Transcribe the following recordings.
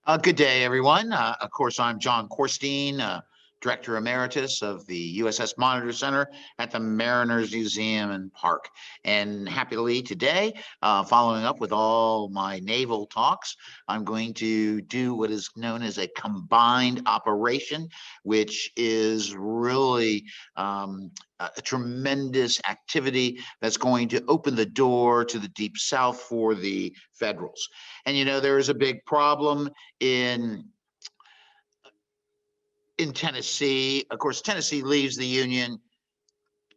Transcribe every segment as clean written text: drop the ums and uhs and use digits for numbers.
Good day, everyone. Of course, I'm John Corstein, Director Emeritus of the USS Monitor Center at the Mariners Museum and Park. And happily today, following up with all my naval talks, I'm going to do what is known as a combined operation, which is really a tremendous activity that's going to open the door to the Deep South for the Federals. And you know, there is a big problem in Tennessee. Of course, Tennessee leaves the Union.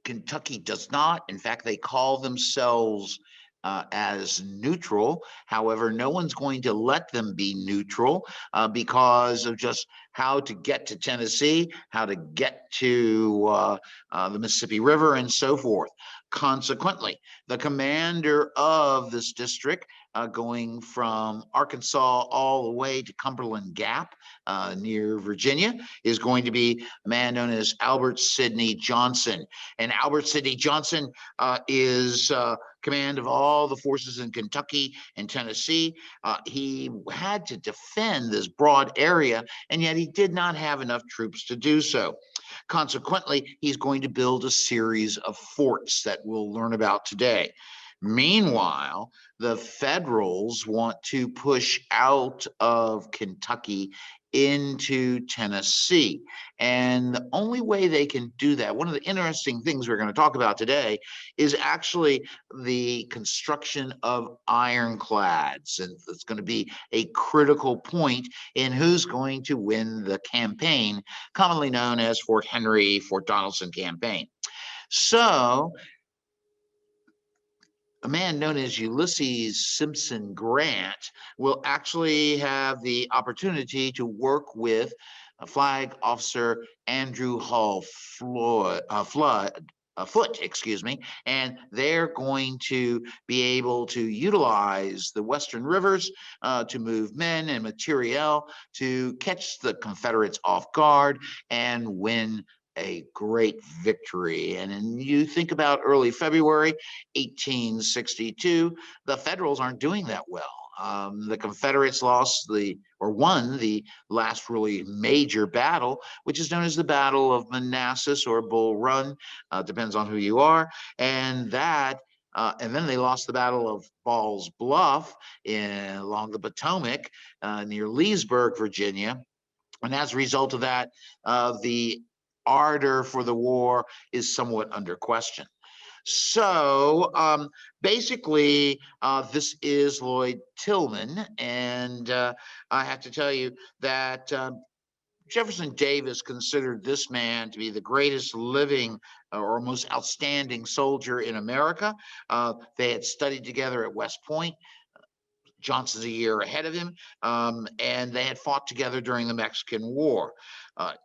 Kentucky does not. In fact, they call themselves as neutral. However, no one's going to let them be neutral because of just how to get to Tennessee, how to get to the Mississippi River, and so forth. Consequently, the commander of this district, going from Arkansas all the way to Cumberland Gap near Virginia, is going to be a man known as Albert Sidney Johnson. And Albert Sidney Johnson is command of all the forces in Kentucky and Tennessee. He had to defend this broad area, and yet he did not have enough troops to do so. Consequently, he's going to build a series of forts that we'll learn about today. Meanwhile, the Federals want to push out of Kentucky into Tennessee. And the only way they can do that, one of the interesting things we're going to talk about today, is actually the construction of ironclads. And it's going to be a critical point in who's going to win the campaign, commonly known as Fort Donelson campaign. So a man known as Ulysses Simpson Grant will actually have the opportunity to work with Flag Officer Andrew Hall Foote, and they're going to be able to utilize the Western rivers to move men and materiel to catch the Confederates off guard and win a great victory. And you think about early February 1862, the Federals aren't doing that well. The Confederates won the last really major battle, which is known as the Battle of Manassas or Bull Run, depends on who you are. And then they lost the Battle of Ball's Bluff along the Potomac near Leesburg, Virginia. And as a result of that, the ardor for the war is somewhat under question. So basically, this is Lloyd Tillman, and I have to tell you that Jefferson Davis considered this man to be the greatest living or most outstanding soldier in America. They had studied together at West Point. Johnson's a year ahead of him, and they had fought together during the Mexican War.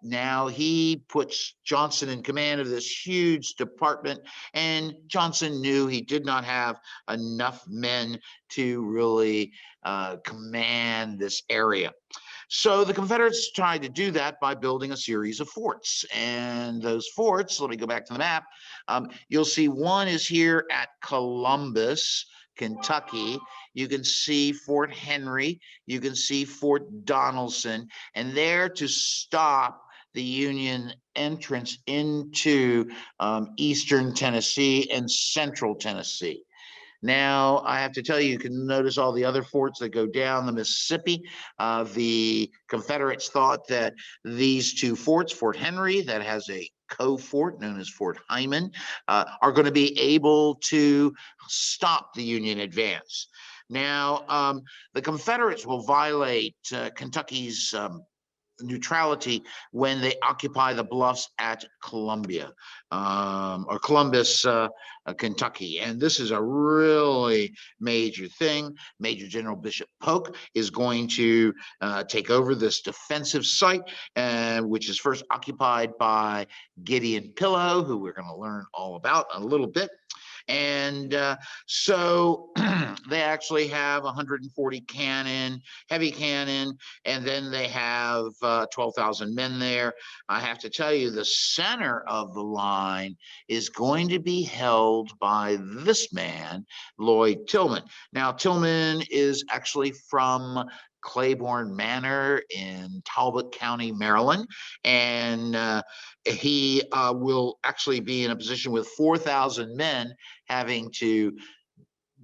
Now he puts Johnson in command of this huge department, and Johnson knew he did not have enough men to really command this area. So the Confederates tried to do that by building a series of forts. And those forts, let me go back to the map, you'll see one is here at Columbus, Kentucky. You can see Fort Henry, you can see Fort Donelson, and there to stop the Union entrance into eastern Tennessee and central Tennessee. Now, I have to tell you, you can notice all the other forts that go down the Mississippi. The Confederates thought that these two forts, Fort Henry, that has a co-fort known as Fort Hyman, are going to be able to stop the Union advance. Now, the Confederates will violate Kentucky's neutrality when they occupy the bluffs at Columbus, Kentucky. And this is a really major thing. Major General Bishop Polk is going to take over this defensive site, which is first occupied by Gideon Pillow, who we're going to learn all about in a little bit. And so they actually have 140 cannon, heavy cannon, and then they have 12,000 men there. I have to tell you, the center of the line is going to be held by this man, Lloyd Tillman. Now, Tillman is actually from Claiborne Manor in Talbot County, Maryland. And he will actually be in a position with 4,000 men having to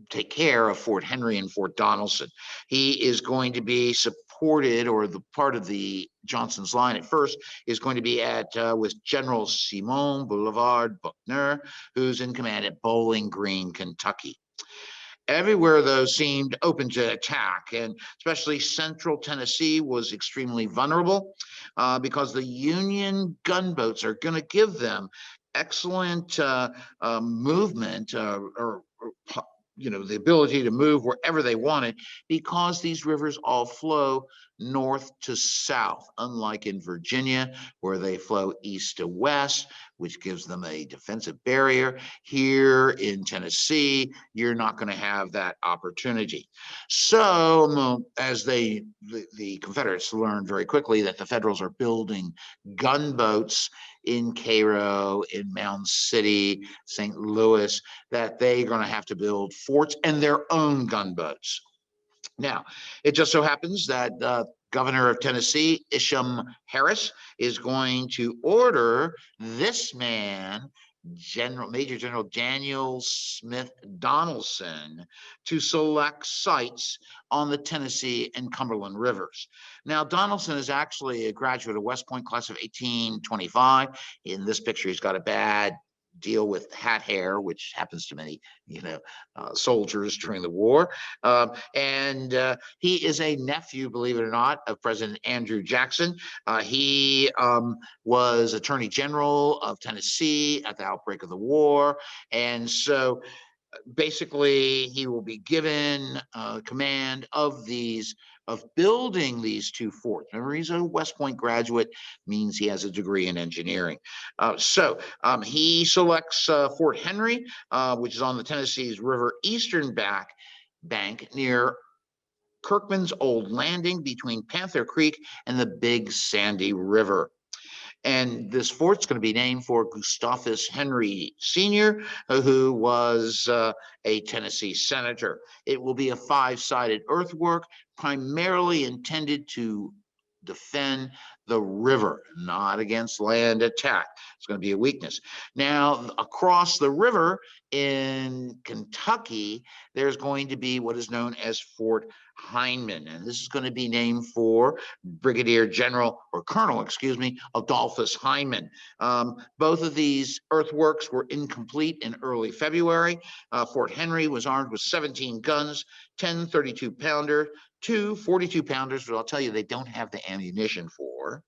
take care of Fort Henry and Fort Donelson. He is going to be supported, or the part of the Johnson's line at first is going to be at with General Simon Buckner, who's in command at Bowling Green, Kentucky. Everywhere, though, seemed open to attack, and especially central Tennessee was extremely vulnerable because the Union gunboats are going to give them excellent movement or the ability to move wherever they wanted, because these rivers all flow north to south, unlike in Virginia, where they flow east to west, which gives them a defensive barrier. Here in Tennessee, you're not going to have that opportunity. So as the Confederates learned very quickly that the Federals are building gunboats in Cairo, in Mound City, St. Louis, that they're going to have to build forts and their own gunboats. Now, it just so happens that Governor of Tennessee, Isham Harris, is going to order this man, Major General Daniel Smith Donelson, to select sites on the Tennessee and Cumberland rivers. Now, Donelson is actually a graduate of West Point, class of 1825. In this picture, he's got a bad deal with hat hair, which happens to many, soldiers during the war. And he is a nephew, believe it or not, of President Andrew Jackson. He was Attorney General of Tennessee at the outbreak of the war. And so basically, he will be given command of building these two forts. Remember, he's a West Point graduate, means he has a degree in engineering. So he selects Fort Henry, which is on the Tennessee's river eastern bank near Kirkman's Old Landing between Panther Creek and the Big Sandy River. And this fort's going to be named for Gustavus Henry Sr., who was a Tennessee senator. It will be a 5-sided earthwork, primarily intended to defend the river, not against land attack. It's going to be a weakness. Now, across the river in Kentucky, there's going to be what is known as Fort Heiman, and this is going to be named for Brigadier General, or Colonel, excuse me, Adolphus Heiman. Both of these earthworks were incomplete in early February. Fort Henry was armed with 17 guns, 10 32-pounder, 2 42-pounders, but I'll tell you, they don't have the ammunition for,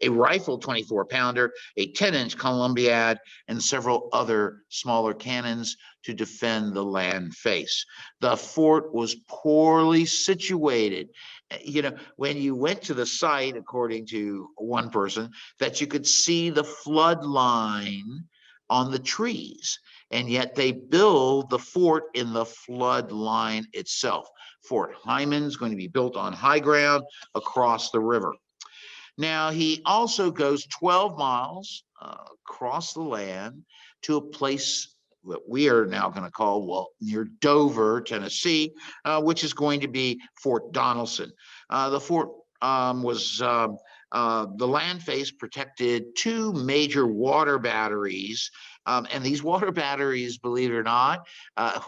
a rifle 24-pounder, a 10-inch Columbiad, and several other smaller cannons to defend the land face. The fort was poorly situated. When you went to the site, according to one person, that you could see the flood line on the trees, and yet they build the fort in the flood line itself. Fort Heiman is going to be built on high ground across the river. Now, he also goes 12 miles across the land to a place that we are now going to call, near Dover, Tennessee, which is going to be Fort Donelson. The fort was the land face protected 2 major water batteries. And these water batteries, believe it or not,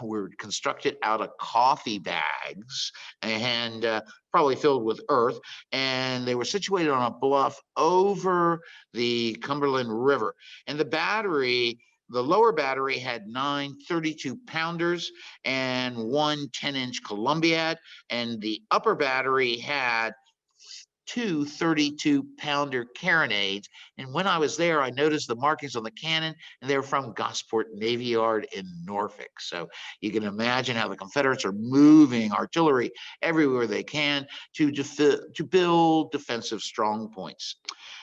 were constructed out of coffee bags and probably filled with earth. And they were situated on a bluff over the Cumberland River. And the lower battery had 9 32-pounders and 1 10-inch Columbiad. And the upper battery had 2 32-pounder carronades. And when I was there, I noticed the markings on the cannon, and they were from Gosport Navy Yard in Norfolk. So you can imagine how the Confederates are moving artillery everywhere they can to build defensive strong points.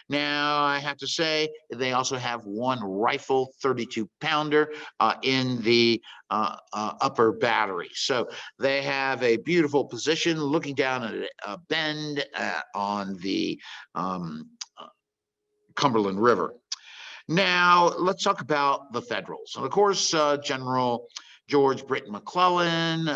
Now, I have to say, they also have 1 rifle 32-pounder in the upper battery. So they have a beautiful position looking down at a bend on the Cumberland River. Now, let's talk about the Federals. And of course, General George Britton McClellan,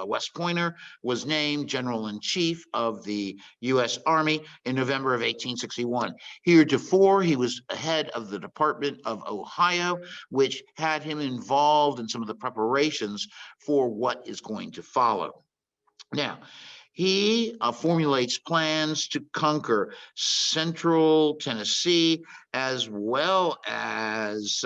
West Pointer, was named General-in-Chief of the U.S. Army in November of 1861. Heretofore, he was head of the Department of Ohio, which had him involved in some of the preparations for what is going to follow. Now, he formulates plans to conquer central Tennessee as well as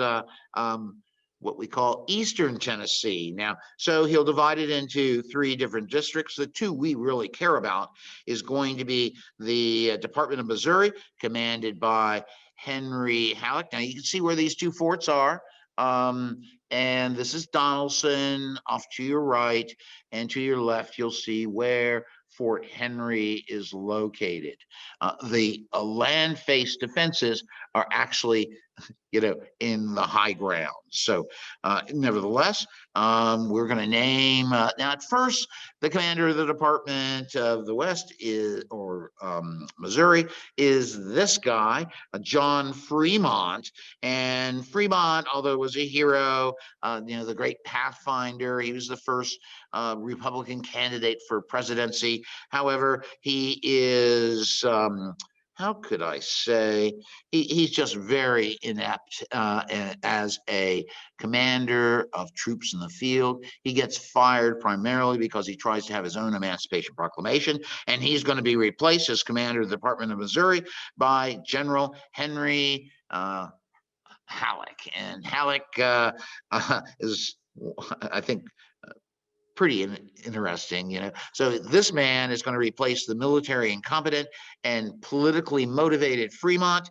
what we call Eastern Tennessee. Now, so he'll divide it into 3 different districts. The 2 we really care about is going to be the Department of Missouri, commanded by Henry Halleck. Now, you can see where these 2 forts are. And this is Donelson off to your right, and to your left, you'll see where Fort Henry is located. The land-faced defenses are actually, in the high ground. So nevertheless, we're going to name, now at first, the commander of the Department of the West Missouri is this guy, John Fremont. And Fremont, although it was a hero, the great Pathfinder, he was the first Republican candidate for presidency. However, he is, how could I say, he's just very inept as a commander of troops in the field. He gets fired primarily because he tries to have his own Emancipation Proclamation, and he's going to be replaced as commander of the Department of Missouri by General Henry Halleck. And Halleck is, I think, pretty interesting, So this man is going to replace the military incompetent and politically motivated Fremont.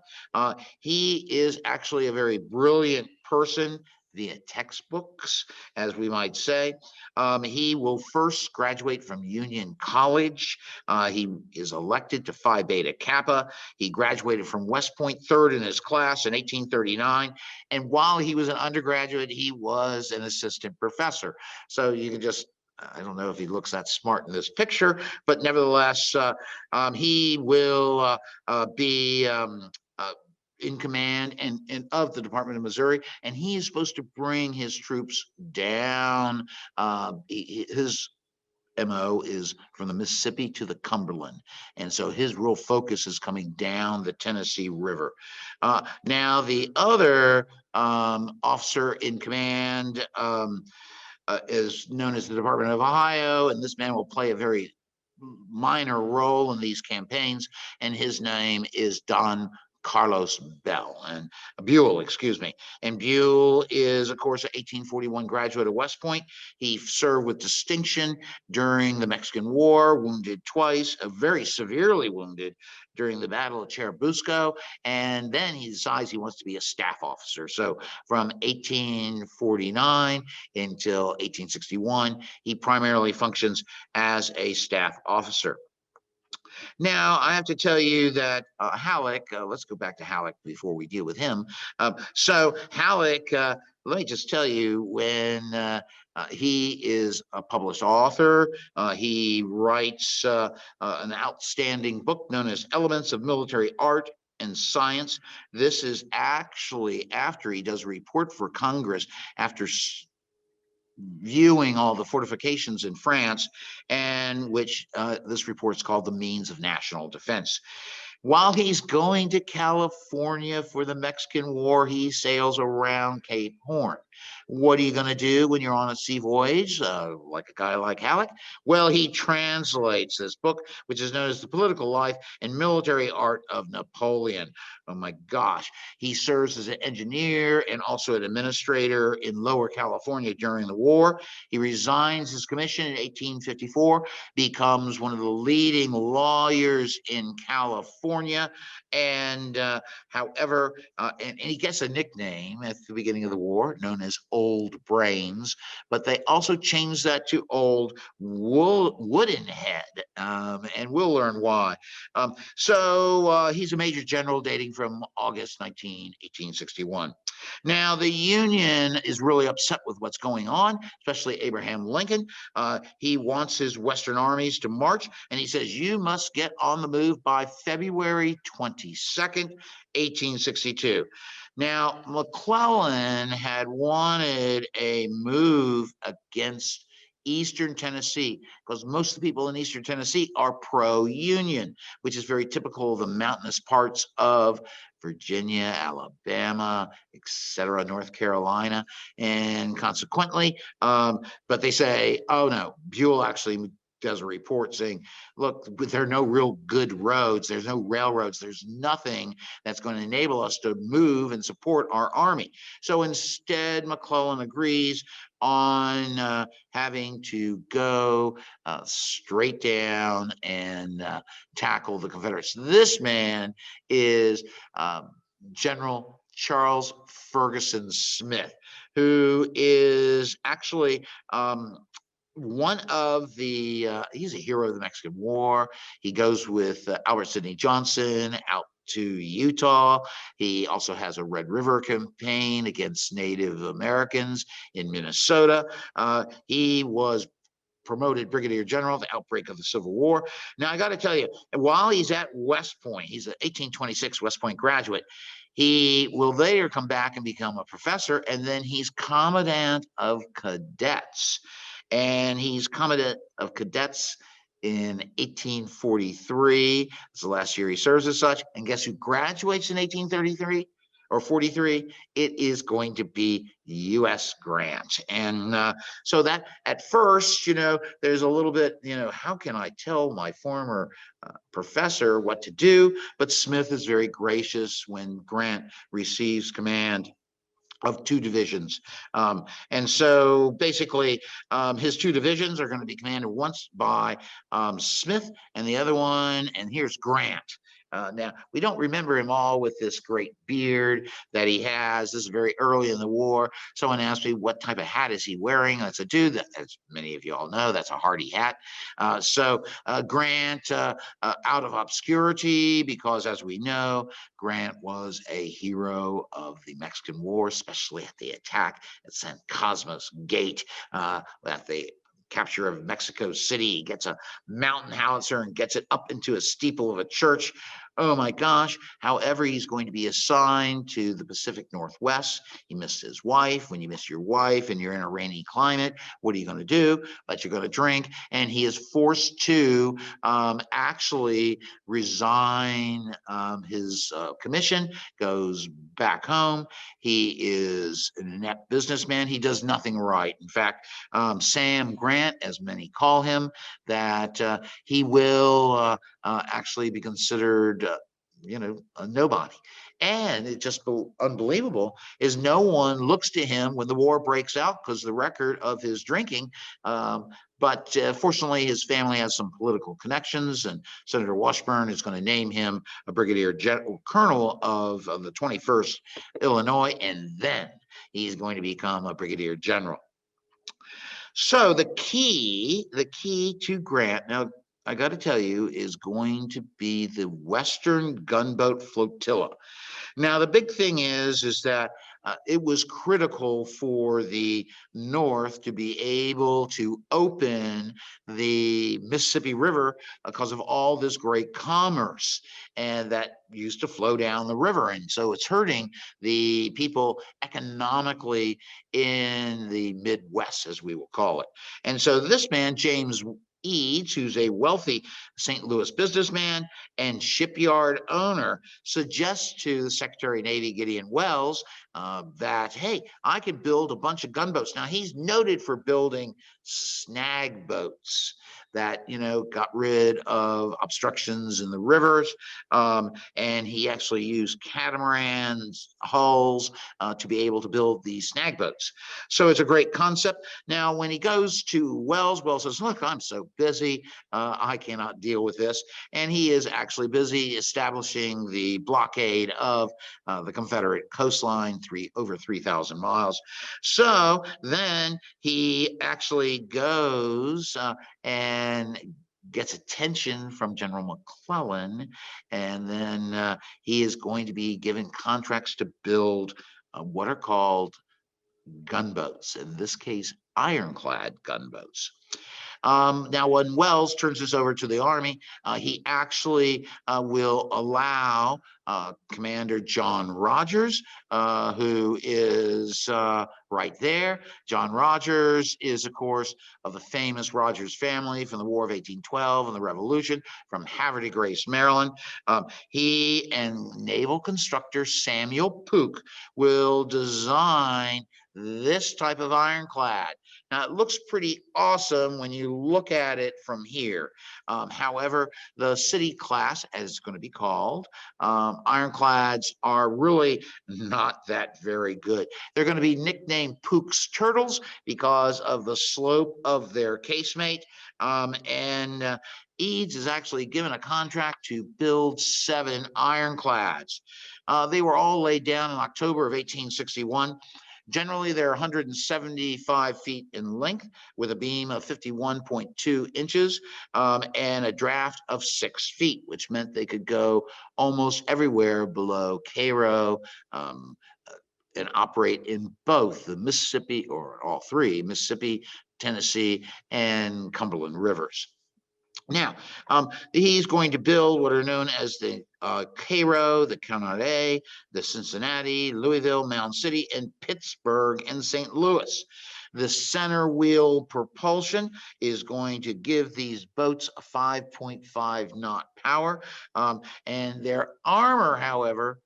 He is actually a very brilliant person via textbooks, as we might say. He will first graduate from Union College. He is elected to Phi Beta Kappa. He graduated from West Point, 3rd in his class in 1839. And while he was an undergraduate, he was an assistant professor. So you can just, I don't know if he looks that smart in this picture, but nevertheless, he will be in command and of the Department of Missouri, and he is supposed to bring his troops down. His MO is from the Mississippi to the Cumberland, and so his real focus is coming down the Tennessee River. Now, the other officer in command is known as the Department of Ohio, and this man will play a very minor role in these campaigns, and his name is Don Carlos Buell, excuse me. And Buell is, of course, an 1841 graduate of West Point. He served with distinction during the Mexican War, wounded twice, very severely wounded during the Battle of Churubusco, and then he decides he wants to be a staff officer. So from 1849 until 1861, he primarily functions as a staff officer. Now, I have to tell you that Halleck, let's go back to Halleck before we deal with him. So Halleck, let me just tell you, when he is a published author, he writes an outstanding book known as Elements of Military Art and Science. This is actually after he does a report for Congress after viewing all the fortifications in France, and which this report is called The Means of National Defense. While he's going to California for the Mexican War, he sails around Cape Horn. What are you going to do when you're on a sea voyage, like a guy like Halleck? Well, he translates this book, which is known as The Political Life and Military Art of Napoleon. Oh my gosh. He serves as an engineer and also an administrator in Lower California during the war. He resigns his commission in 1854, becomes one of the leading lawyers in California. And however, and he gets a nickname at the beginning of the war known as Old Brains, but they also changed that to Old Wooden Head, and we'll learn why. So he's a major general dating from August 1861. Now, the Union is really upset with what's going on, especially Abraham Lincoln. He wants his Western armies to march, and he says, you must get on the move by February 22nd. 1862. Now, McClellan had wanted a move against Eastern Tennessee because most of the people in Eastern Tennessee are pro-Union, which is very typical of the mountainous parts of Virginia, Alabama, etc., North Carolina, and consequently, but they say, oh no, Buell actually does a report saying, look, there are no real good roads, there's no railroads, there's nothing that's going to enable us to move and support our army. So instead, McClellan agrees on having to go straight down and tackle the Confederates. This man is General Charles Ferguson Smith, who is actually one of the, he's a hero of the Mexican War. He goes with Albert Sidney Johnson out to Utah. He also has a Red River campaign against Native Americans in Minnesota. He was promoted brigadier general at the outbreak of the Civil War. Now, I got to tell you, while he's at West Point, he's an 1826 West Point graduate. He will later come back and become a professor, and then he's commandant of cadets. And he's commandant of cadets in 1843. It's the last year he serves as such. And guess who graduates in 1833 or 43? It is going to be U.S. Grant. And so that at first, there's a little bit, how can I tell my former professor what to do? But Smith is very gracious when Grant receives command of 2 divisions. And so basically his 2 divisions are going to be commanded once by Smith and the other one, and here's Grant. Now, we don't remember him all with this great beard that he has. This is very early in the war. Someone asked me, what type of hat is he wearing? I said, dude, as many of you all know, that's a hardy hat. So Grant, out of obscurity, because as we know, Grant was a hero of the Mexican War, especially at the attack at San Cosmos Gate, at the capture of Mexico City. He gets a mountain howitzer and gets it up into a steeple of a church. Oh my gosh. However, he's going to be assigned to the Pacific Northwest. He missed his wife. When you miss your wife and you're in a rainy climate, what are you going to do? But you're going to drink. And he is forced to actually resign his commission, goes back home. He is an inept businessman. He does nothing right. In fact, Sam Grant, as many call him, that he will actually be considered a nobody. And it's just unbelievable is no one looks to him when the war breaks out because the record of his drinking. But fortunately, his family has some political connections, and Senator Washburn is going to name him a brigadier general colonel of the 21st Illinois, and then he's going to become a brigadier general. So the key to Grant, now I got to tell you, is going to be the Western Gunboat Flotilla. Now, the big thing is that it was critical for the North to be able to open the Mississippi River because of all this great commerce and that used to flow down the river. And so it's hurting the people economically in the Midwest, as we will call it. And so this man, James Eads, who's a wealthy St. Louis businessman and shipyard owner, suggests to the Secretary of Navy, Gideon Wells, that, hey, I could build a bunch of gunboats. Now, he's noted for building snag boats that, got rid of obstructions in the rivers. And he actually used catamarans, hulls to be able to build these snag boats. So it's a great concept. Now, when he goes to Wells, Wells says, look, I'm so busy. I cannot deal with this. And he is actually busy establishing the blockade of the Confederate coastline, over 3,000 miles. So then he actually goes and gets attention from General McClellan, and then he is going to be given contracts to build what are called gunboats, in this case, ironclad gunboats. Now, when Wells turns this over to the Army, he actually will allow Commander John Rogers, who is right there. John Rogers is, of course, of the famous Rogers family from the War of 1812 and the Revolution, from Havre de Grace, Maryland. He and naval constructor Samuel Pooke will design this type of ironclad. Now, it looks pretty awesome when you look at it from here. However, the city class, as it's going to be called, ironclads are really not that very good. They're going to be nicknamed Pooke's Turtles because of the slope of their casemate. Eads is actually given a contract to build 7 ironclads. They were all laid down in October of 1861. Generally, they're 175 feet in length with a beam of 51.2 inches and a draft of 6 feet, which meant they could go almost everywhere below Cairo and operate in both the Mississippi, or all 3, Mississippi, Tennessee, and Cumberland rivers. Now, he's going to build what are known as the Cairo, the Canarsie, the Cincinnati, Louisville, Mound City, and Pittsburgh and St. Louis. The center wheel propulsion is going to give these boats a 5.5 knot power, and their armor, however,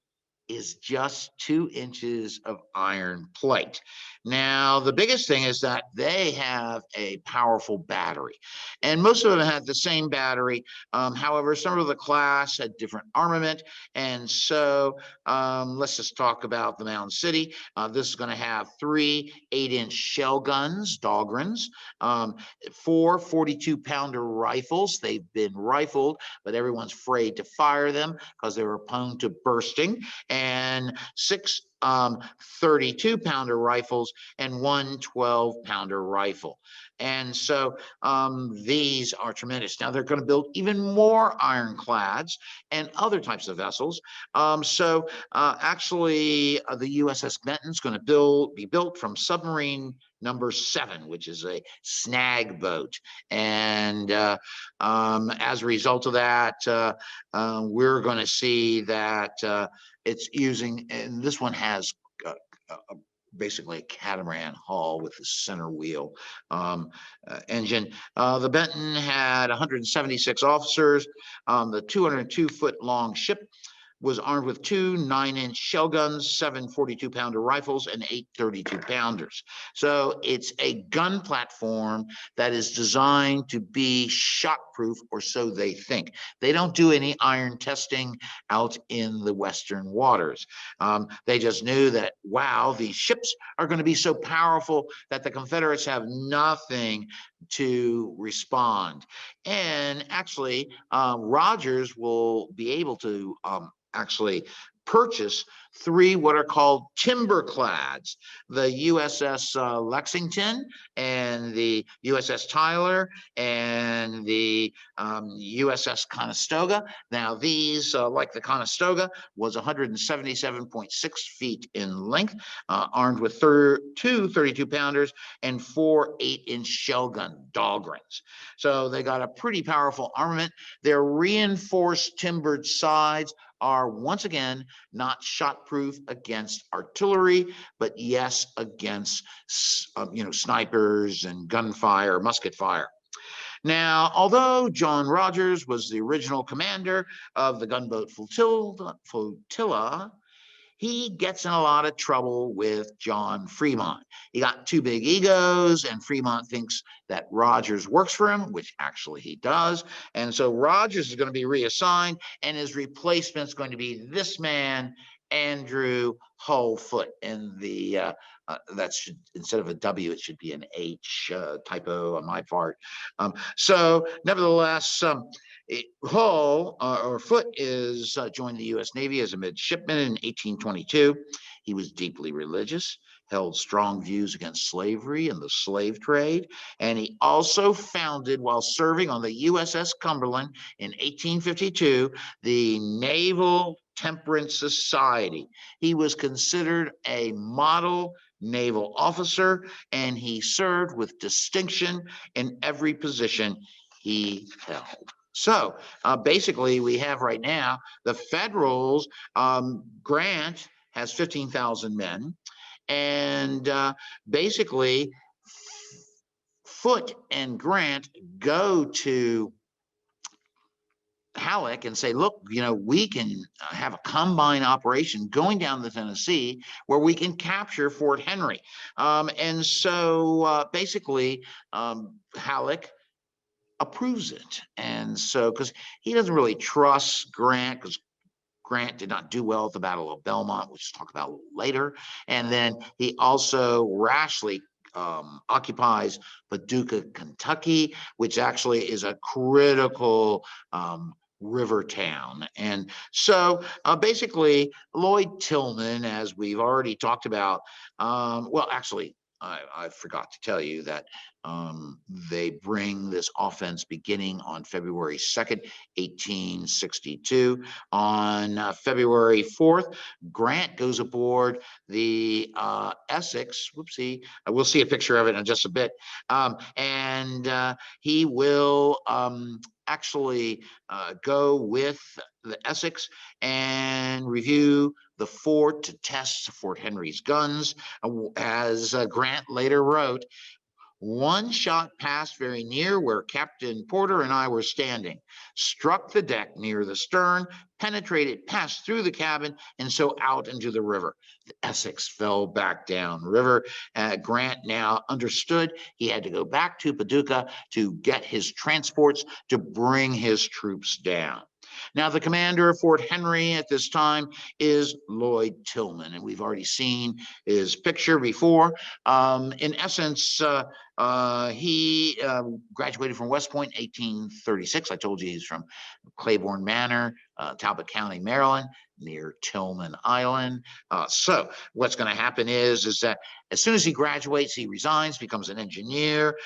is just 2 inches of iron plate. Now, the biggest thing is that they have a powerful battery, and most of them had the same battery. However, some of the class had different armament, and so let's just talk about the Mound City. This is going to have 3 8-inch shell guns, Dahlgrens, 4 42-pounder rifles. They've been rifled, but everyone's afraid to fire them because they were prone to bursting, and 6 32-pounder rifles and 1 12-pounder rifle. And so these are tremendous. Now they're going to build even more ironclads and other types of vessels. Actually, the USS Benton's going to be built from submarine number 7, which is a snag boat. And as a result of that, we're going to see that it's using, and this one has basically a catamaran hull with the center wheel engine. The Benton had 176 officers. The 202-foot long ship was armed with 2 9-inch shell guns, 7 42-pounder rifles, and 8 32-pounders. So it's a gun platform that is designed to be shot-proof, or so they think. They don't do any iron testing out in the Western waters. They just knew that, wow, these ships are going to be so powerful that the Confederates have nothing to respond. And actually, Rogers will be able to actually purchase 3 what are called Timberclads, the USS Lexington and the USS Tyler and the USS Conestoga. Now these, like the Conestoga, was 177.6 feet in length, armed with 2 32-pounders and 4 8-inch shell gun Dahlgrens. So they got a pretty powerful armament. Their reinforced timbered sides are once again not shot-proof against artillery, but yes, against snipers and gunfire, musket fire. Now, although John Rogers was the original commander of the gunboat flotilla, he gets in a lot of trouble with John Fremont. He got 2 big egos, and Fremont thinks that Rogers works for him, which actually he does. And so Rogers is going to be reassigned, and his replacement is going to be this man, Andrew Hull Foote. And the that should, instead of a W, it should be an H, typo on my part. So nevertheless, Hull or Foote is joined the U.S. Navy as a midshipman in 1822. He was deeply religious, held strong views against slavery and the slave trade, and he also founded, while serving on the USS Cumberland in 1852, the Naval Temperance Society. He was considered a model naval officer, and he served with distinction in every position he held. So basically, we have right now the Federals. Grant has 15,000 men, and basically, Foote and Grant go to Halleck and say, look, we can have a combined operation going down the Tennessee where we can capture Fort Henry. And so basically, Halleck approves it. And so, because he doesn't really trust Grant, because Grant did not do well at the Battle of Belmont, which we'll talk about a little later. And then he also rashly occupies Paducah, Kentucky, which actually is a critical river town. And so basically, Lloyd Tillman, as we've already talked about, well, actually, I forgot to tell you that they bring this offense beginning on February 2nd, 1862. On February 4th, Grant goes aboard the Essex. Whoopsie. We'll see a picture of it in just a bit. And he will actually go with the Essex and review the fort to test Fort Henry's guns. As Grant later wrote, one shot passed very near where Captain Porter and I were standing, struck the deck near the stern, penetrated, passed through the cabin, and so out into the river. The Essex fell back down river. Grant now understood he had to go back to Paducah to get his transports to bring his troops down. Now, the commander of Fort Henry at this time is Lloyd Tillman, and we've already seen his picture before. In essence, he graduated from West Point in 1836. I told you he's from Claiborne Manor, Talbot County, Maryland, near Tillman Island. So what's going to happen is that as soon as he graduates, he resigns, becomes an engineer.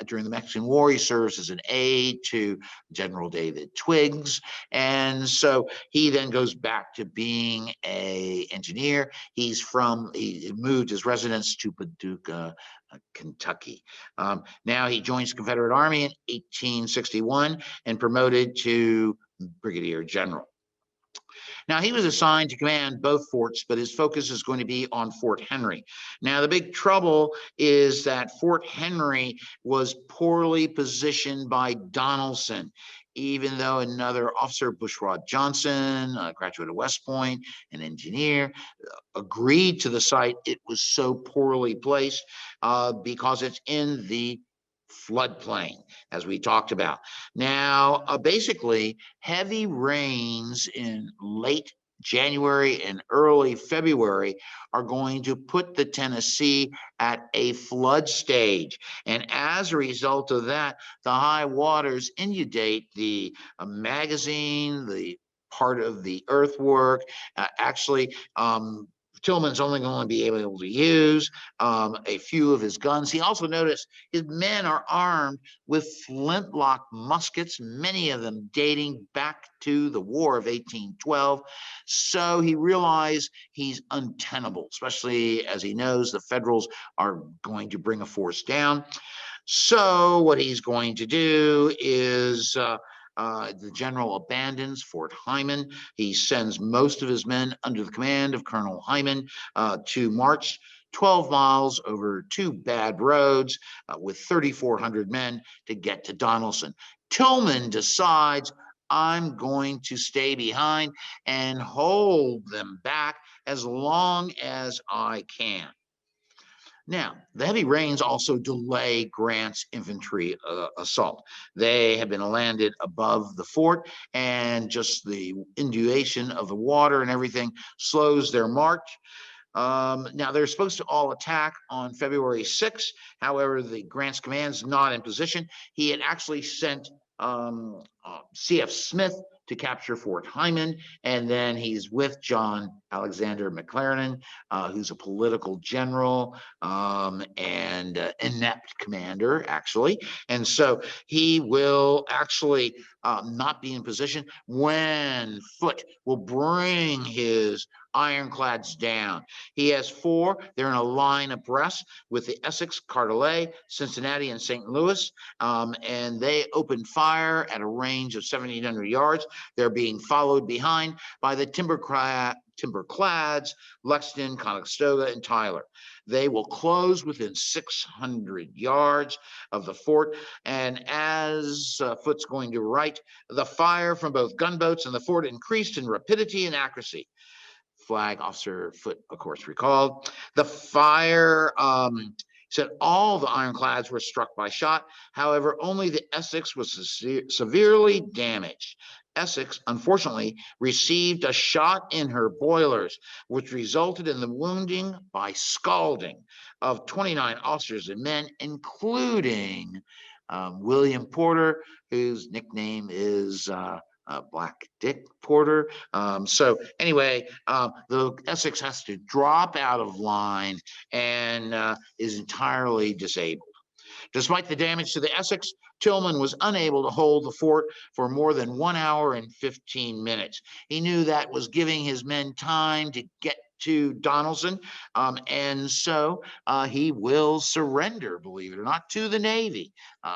During the Mexican War, he serves as an aide to General David Twiggs. And so he then goes back to being an engineer. He moved his residence to Paducah, Kentucky. Now he joins the Confederate Army in 1861 and promoted to Brigadier General. Now, he was assigned to command both forts, but his focus is going to be on Fort Henry. Now, the big trouble is that Fort Henry was poorly positioned by Donelson, even though another officer, Bushrod Johnson, a graduate of West Point, an engineer, agreed to the site. It was so poorly placed because it's in the floodplain, as we talked about. Now, basically, heavy rains in late January and early February are going to put the Tennessee at a flood stage. And as a result of that, the high waters inundate the magazine, the part of the earthwork. Tillman's only going to be able to use a few of his guns. He also noticed his men are armed with flintlock muskets, many of them dating back to the War of 1812. So he realized he's untenable, especially as he knows the Federals are going to bring a force down. So what he's going to do is the general abandons Fort Hyman. He sends most of his men under the command of Colonel Hyman to march 12 miles over two bad roads with 3,400 men to get to Donelson. Tillman decides, I'm going to stay behind and hold them back as long as I can. Now, the heavy rains also delay Grant's infantry assault. They have been landed above the fort, and just the inundation of the water and everything slows their march. Now, they're supposed to all attack on February 6th. However, the Grant's command is not in position. He had actually sent C.F. Smith to capture Fort Hyman, and then he's with John Alexander McLaren, who's a political general and inept commander, actually. And so he will actually not be in position when Foote will bring his ironclads down. He has four. They're in a line abreast with the Essex, Cartelet, Cincinnati, and St. Louis. And they opened fire at a range of 1,700 yards. They're being followed behind by the Timberclads, Lexington, Conestoga, and Tyler. They will close within 600 yards of the fort. And as Foote's going to write, the fire from both gunboats and the fort increased in rapidity and accuracy. Flag Officer Foote, of course, recalled. The fire said all the ironclads were struck by shot. However, only the Essex was severely damaged. Essex, unfortunately, received a shot in her boilers, which resulted in the wounding by scalding of 29 officers and men, including William Porter, whose nickname is Black Dick Porter. So anyway, the Essex has to drop out of line and is entirely disabled. Despite the damage to the Essex, Tillman was unable to hold the fort for more than 1 hour and 15 minutes. He knew that was giving his men time to get to Donelson, and so he will surrender, believe it or not, to the Navy,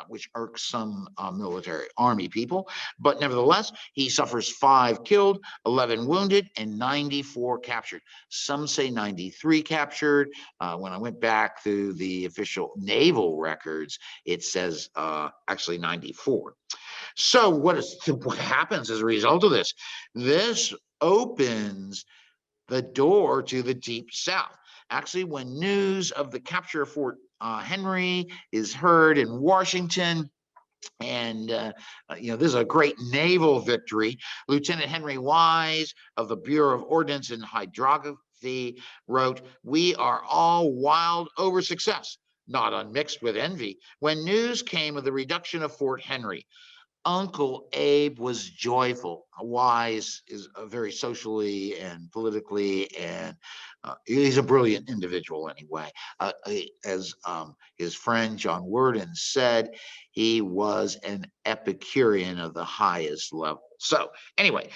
which irks some military army people. But nevertheless, he suffers 5 killed, 11 wounded, and 94 captured. Some say 93 captured. When I went back through the official naval records, it says actually 94. So what happens as a result of this? This opens the door to the deep South. Actually, when news of the capture of Fort Henry is heard in Washington, and this is a great naval victory. Lieutenant Henry Wise of the Bureau of Ordnance and Hydrography wrote, "We are all wild over success, not unmixed with envy, when news came of the reduction of Fort Henry. Uncle Abe was joyful." Wise is very socially and politically, and he's a brilliant individual anyway. As his friend John Worden said, he was an Epicurean of the highest level. So anyway,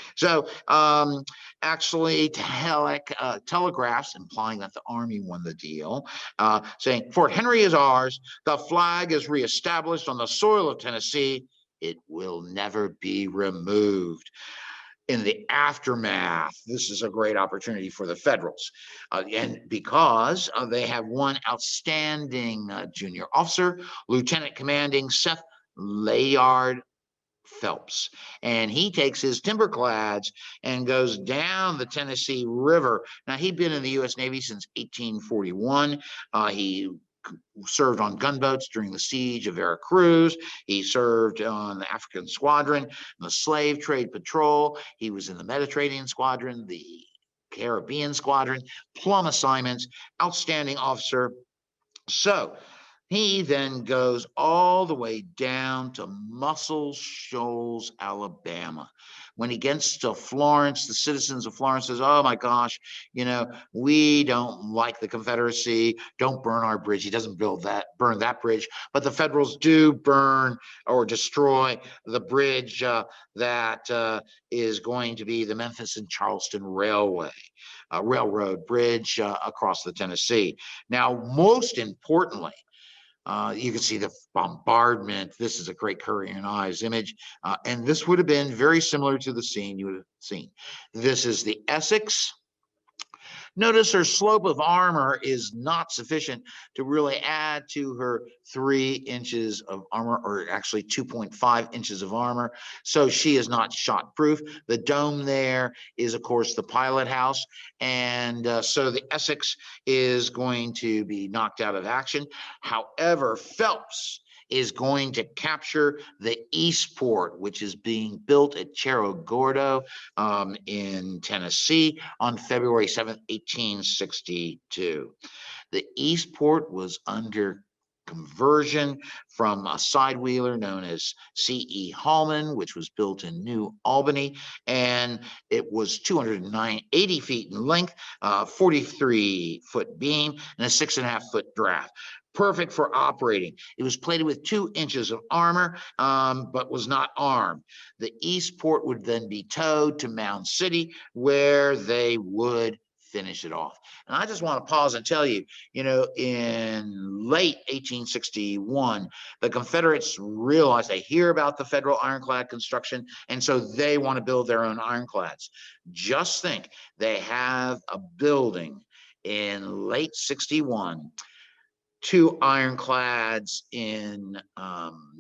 actually Halleck telegraphs, implying that the Army won the deal, saying, "Fort Henry is ours. The flag is reestablished on the soil of Tennessee. It will never be removed." In the aftermath, this is a great opportunity for the Federals. And because they have one outstanding junior officer, Lieutenant Commanding Seth Layard Phelps. And he takes his Timberclads and goes down the Tennessee River. Now, he'd been in the U.S. Navy since 1841. He served on gunboats during the siege of Veracruz. He served on the African Squadron, the Slave Trade Patrol. He was in the Mediterranean Squadron, the Caribbean Squadron, plum assignments, outstanding officer. So he then goes all the way down to Muscle Shoals, Alabama. When he gets to Florence, the citizens of Florence says, "Oh my gosh, we don't like the Confederacy. Don't burn our bridge." He doesn't burn that bridge, but the Federals do burn or destroy the bridge that is going to be the Memphis and Charleston Railroad bridge across the Tennessee. Now, most importantly, you can see the bombardment. This is a great Currier Ives image. And this would have been very similar to the scene you would have seen. This is the Essex. Notice her slope of armor is not sufficient to really add to her 3 inches of armor, or actually 2.5 inches of armor. So she is not shot proof. The dome there is, of course, the pilot house. And so the Essex is going to be knocked out of action. However, Phelps is going to capture the Eastport, which is being built at Cerro Gordo in Tennessee on February 7th, 1862. The Eastport was under conversion from a side wheeler known as C.E. Hallman, which was built in New Albany, and it was 280 feet in length, 43-foot beam, and a 6.5-foot draft. Perfect for operating. It was plated with 2 inches of armor, but was not armed. The east port would then be towed to Mound City, where they would finish it off. And I just want to pause and tell you, in late 1861, the Confederates realize they hear about the Federal ironclad construction, and so they want to build their own ironclads. Just think, they have a building in late 61, 2 ironclads in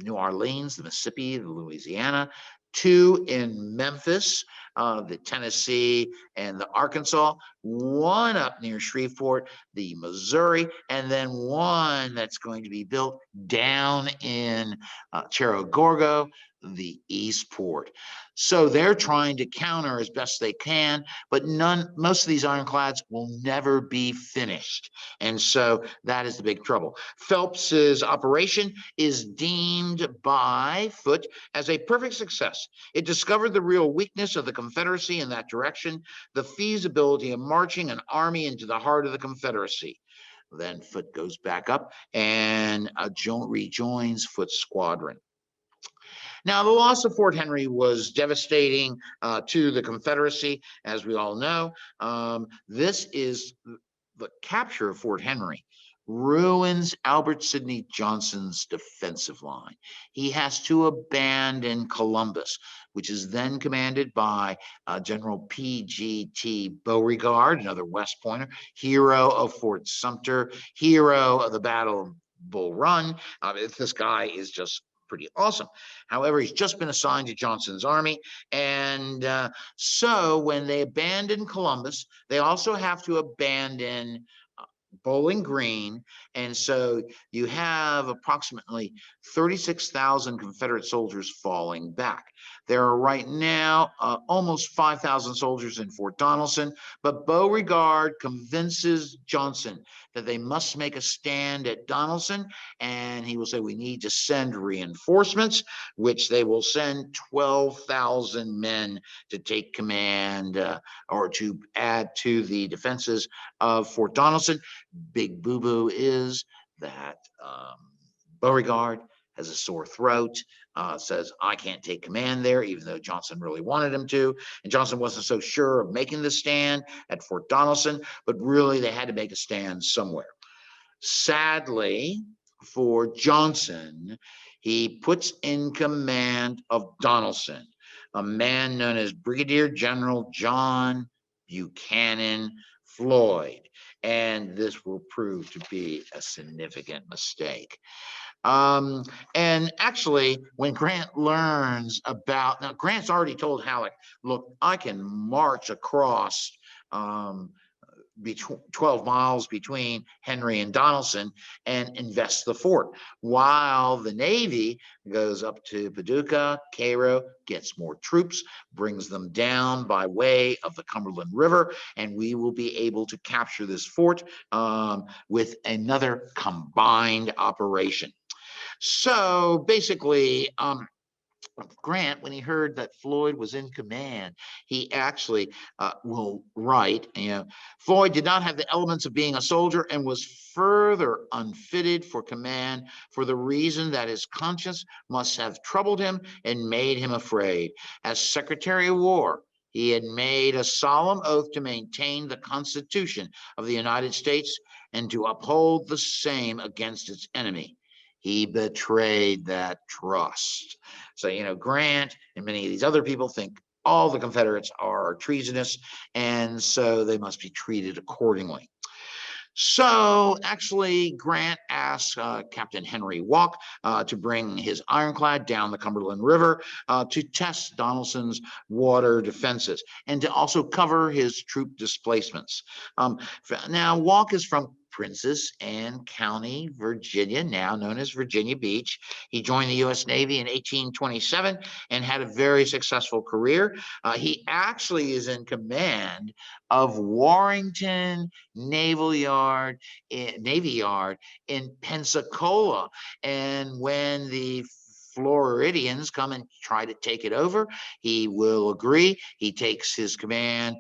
New Orleans, the Mississippi, the Louisiana, 2 in Memphis, the Tennessee, and the Arkansas, 1 up near Shreveport, the Missouri, and then 1 that's going to be built down in Cerro Gordo, the Eastport. So they're trying to counter as best they can, but most of these ironclads will never be finished. And so that is the big trouble. Phelps's operation is deemed by Foote as a perfect success. It discovered the real weakness of the Confederacy in that direction, the feasibility of marching an army into the heart of the Confederacy. Then Foote goes back up and rejoins Foote's squadron. Now, the loss of Fort Henry was devastating to the Confederacy, as we all know. This is the capture of Fort Henry ruins Albert Sidney Johnson's defensive line. He has to abandon Columbus, which is then commanded by General P.G.T. Beauregard, another West Pointer, hero of Fort Sumter, hero of the Battle of Bull Run. This guy is just pretty awesome. However, he's just been assigned to Johnson's army. And so when they abandon Columbus, they also have to abandon Bowling Green. And so you have approximately 36,000 Confederate soldiers falling back. There are right now almost 5,000 soldiers in Fort Donelson, but Beauregard convinces Johnson that they must make a stand at Donelson, and he will say, we need to send reinforcements, which they will send 12,000 men to take command or to add to the defenses of Fort Donelson. Big boo-boo is that Beauregard has a sore throat, says, I can't take command there, even though Johnson really wanted him to. And Johnson wasn't so sure of making the stand at Fort Donelson, but really they had to make a stand somewhere. Sadly for Johnson, he puts in command of Donelson a man known as Brigadier General John Buchanan Floyd. And this will prove to be a significant mistake. And actually, when Grant learns about, now Grant's already told Halleck, look, I can march across 12 miles between Henry and Donelson and invest the fort, while the Navy goes up to Paducah, Cairo, gets more troops, brings them down by way of the Cumberland River, and we will be able to capture this fort with another combined operation. So basically, Grant, when he heard that Floyd was in command, he actually will write, Floyd did not have the elements of being a soldier and was further unfitted for command for the reason that his conscience must have troubled him and made him afraid. As Secretary of War, he had made a solemn oath to maintain the Constitution of the United States and to uphold the same against its enemy. He betrayed that trust. So, Grant and many of these other people think all the Confederates are treasonous, and so they must be treated accordingly. So actually, Grant asked Captain Henry Walk to bring his ironclad down the Cumberland River to test Donelson's water defenses and to also cover his troop displacements. Now, Walk is from Princess Anne County, Virginia, now known as Virginia Beach. He joined the U.S. Navy in 1827 and had a very successful career. He actually is in command of Warrington Navy Yard in Pensacola. And when the Floridians come and try to take it over, he will agree. He takes his command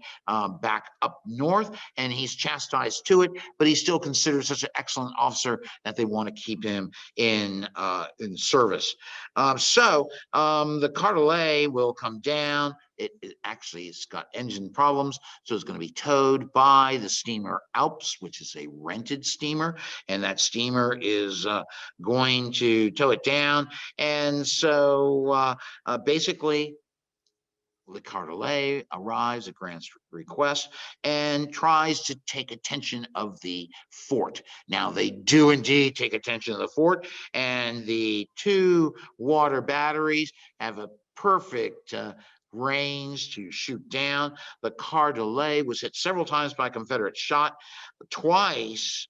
back up north, and he's chastised to it, but he's still considered such an excellent officer that they want to keep him in service. The Cartelet will come down. It actually has got engine problems, so it's going to be towed by the steamer Alps, which is a rented steamer, and that steamer is going to tow it down. And so basically, the Cartelet arrives at Grant's request and tries to take attention of the fort. Now, they do indeed take attention of the fort, and the two water batteries have a perfect range to shoot down. The Cartelet was hit several times by Confederate shot, two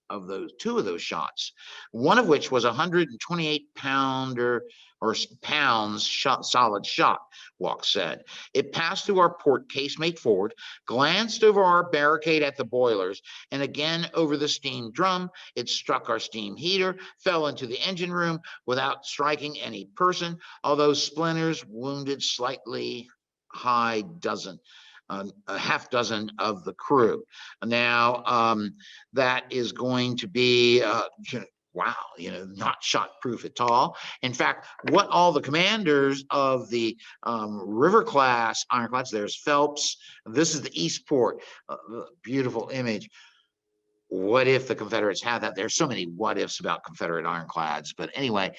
of those shots, one of which was a 128-pounder or pounds shot, solid shot, Walk said. It passed through our port casemate forward, glanced over our barricade at the boilers, and again over the steam drum. It struck our steam heater, fell into the engine room without striking any person, although splinters wounded slightly a half dozen of the crew. Now, that is going to be wow, not shot-proof at all. In fact, what all the commanders of the river-class ironclads, there's Phelps, this is the Eastport, beautiful image. What if the Confederates had that? There's so many what ifs about Confederate ironclads, but anyway,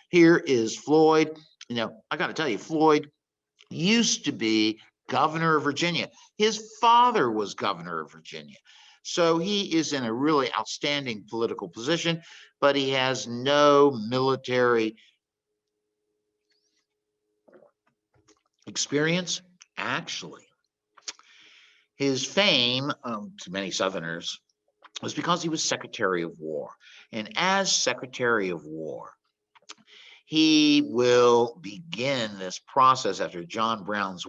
here is Floyd. I got to tell you, Floyd used to be governor of Virginia. His father was governor of Virginia. So he is in a really outstanding political position, but he has no military experience. Actually, his fame to many Southerners was because he was Secretary of War. And as Secretary of War, he will begin this process after John Brown's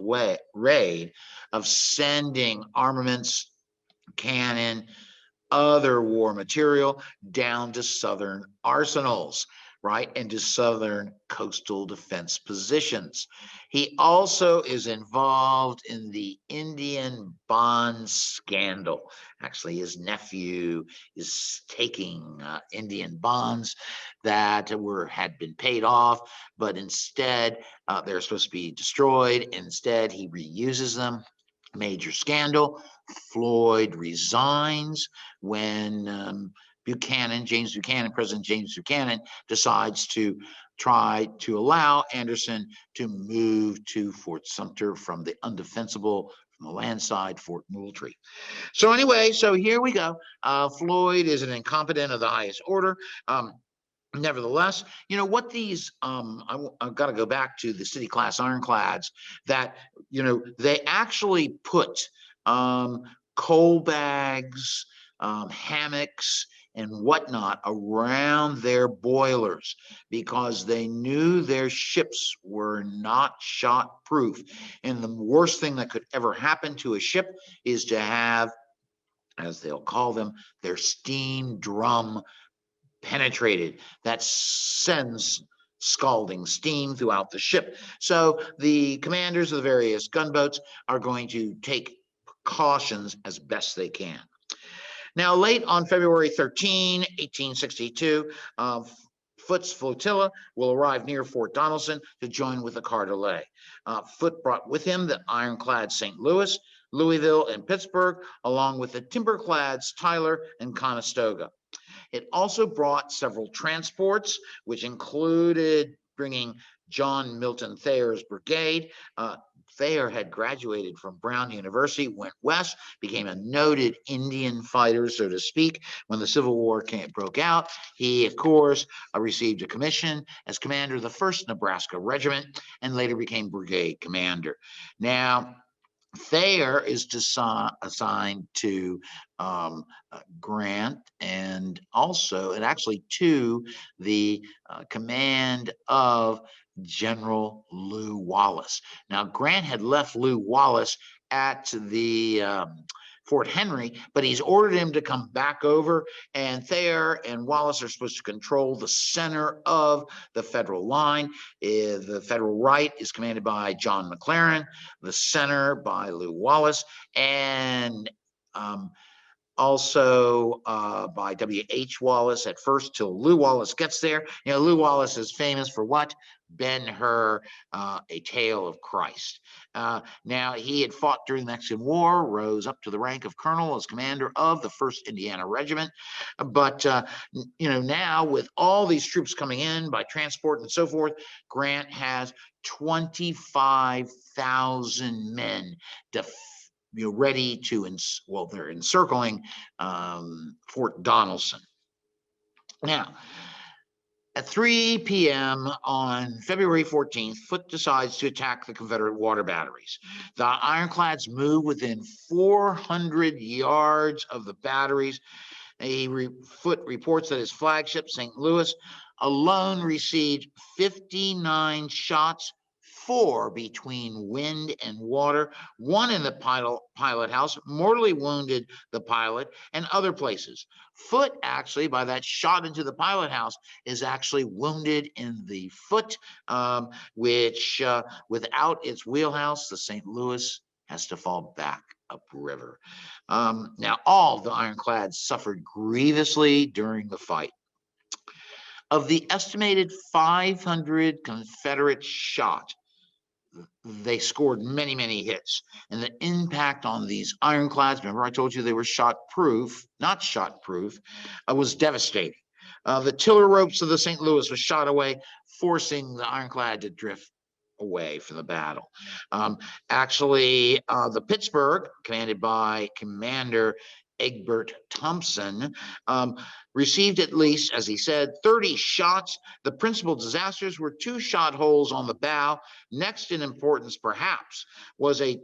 raid of sending armaments, cannon, other war material down to Southern arsenals, right, and to Southern coastal defense positions. He also is involved in the Indian bond scandal. Actually, his nephew is taking Indian bonds that had been paid off, but instead they're supposed to be destroyed. Instead, he reuses them. Major scandal. Floyd resigns when President James Buchanan decides to try to allow Anderson to move to Fort Sumter from the undefensible, from the land side, Fort Moultrie. So anyway, so here we go. Floyd is an incompetent of the highest order. Nevertheless, what these, I've got to go back to the city class ironclads that, they actually put coal bags, hammocks, and whatnot around their boilers because they knew their ships were not shot proof. And the worst thing that could ever happen to a ship is to have, as they'll call them, their steam drum penetrated. That sends scalding steam throughout the ship. So the commanders of the various gunboats are going to take precautions as best they can. Now, late on February 13, 1862, Foote's flotilla will arrive near Fort Donelson to join with the Cartelet. Foote brought with him the ironclad St. Louis, Louisville, and Pittsburgh, along with the Timberclads Tyler and Conestoga. It also brought several transports, which included bringing John Milton Thayer's brigade. Thayer had graduated from Brown University, went west, became a noted Indian fighter, so to speak. When the Civil War broke out, he, of course, received a commission as commander of the 1st Nebraska Regiment and later became brigade commander. Now, Thayer is assigned to Grant, and also, and actually to the command of General Lew Wallace. Now, Grant had left Lew Wallace at the Fort Henry, but he's ordered him to come back over, and Thayer and Wallace are supposed to control the center of the Federal line. The Federal right is commanded by John McLaren, the center by Lew Wallace, and also by W.H. Wallace at first till Lew Wallace gets there. You know, Lew Wallace is famous for what? Ben-Hur, A Tale of Christ. Now, he had fought during the Mexican War, rose up to the rank of colonel as commander of the 1st Indiana Regiment. But, you know, now with all these troops coming in by transport and so forth, Grant has 25,000 men ready to, well, they're encircling Fort Donelson. Now, at 3 p.m. on February 14th, Foote decides to attack the Confederate water batteries. The Ironclads move within 400 yards of the batteries. Foote reports that his flagship, St. Louis, alone received 59 shots, 4 between wind and water, 1 in the pilot house, mortally wounded the pilot, and other places. Foote, actually, by that shot into the pilot house, is actually wounded in the foot, which without its wheelhouse, the St. Louis has to fall back upriver. Now, all the Ironclads suffered grievously during the fight. Of the estimated 500 Confederate shot, they scored many, many hits. And the impact on these Ironclads, remember I told you they were shot-proof, not shot-proof, was devastating. The tiller ropes of the St. Louis was shot away, forcing the Ironclad to drift away from the battle. Actually, the Pittsburgh, commanded by Commander Egbert Thompson, received at least, as he said, 30 shots. The principal disasters were 2 shot holes on the bow. Next in importance, perhaps, was a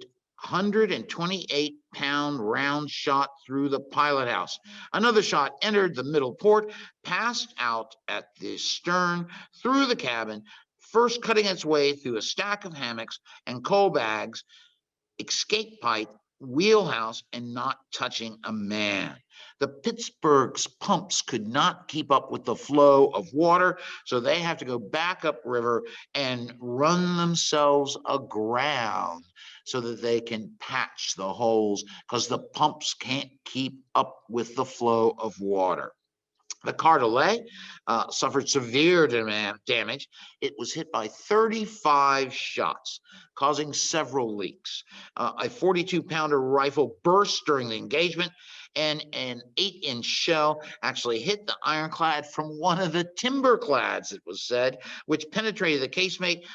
128-pound round shot through the pilot house. Another shot entered the middle port, passed out at the stern, through the cabin, first cutting its way through a stack of hammocks and coal bags, escape pipe, wheelhouse, and not touching a man. The Pittsburgh's pumps could not keep up with the flow of water, so they have to go back upriver and run themselves aground so that they can patch the holes, because the pumps can't keep up with the flow of water. The Cartelet suffered severe damage. It was hit by 35 shots, causing several leaks. A 42-pounder rifle burst during the engagement, and an 8-inch shell actually hit the Ironclad from one of the Timberclads, it was said, which penetrated the casemate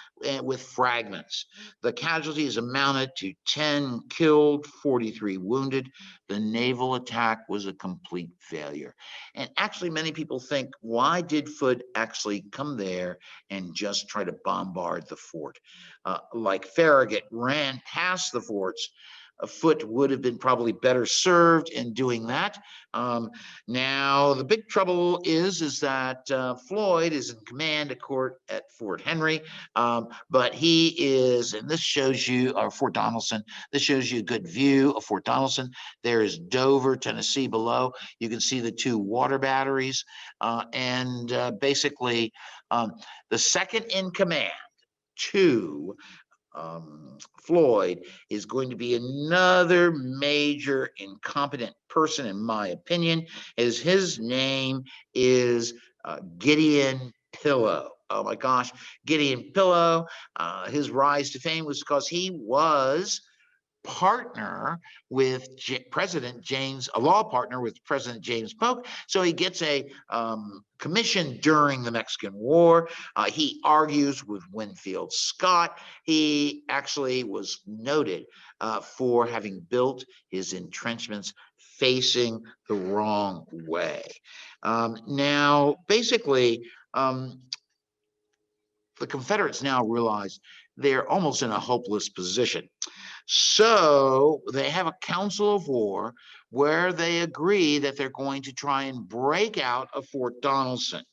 with fragments. The casualties amounted to 10 killed, 43 wounded. The naval attack was a complete failure. And actually, many people think, why did Foote actually come there and just try to bombard the fort? Like Farragut ran past the forts, Foote would have been probably better served in doing that. Now, the big trouble is that Floyd is in command at Fort Henry, but he is, and this shows you, or Fort Donelson, this shows you a good view of Fort Donelson. There is Dover, Tennessee below. You can see the 2 water batteries, and basically the second in command to Floyd is going to be another major incompetent person, in my opinion, as his name is Gideon Pillow. Oh my gosh, Gideon Pillow. His rise to fame was because he was partner with President James, a law partner with President James Polk. So he gets a commission during the Mexican War. He argues with Winfield Scott. He actually was noted for having built his entrenchments facing the wrong way. Now, basically, the Confederates now realize they're almost in a hopeless position. So they have a council of war where they agree that they're going to try and break out of Fort Donelson.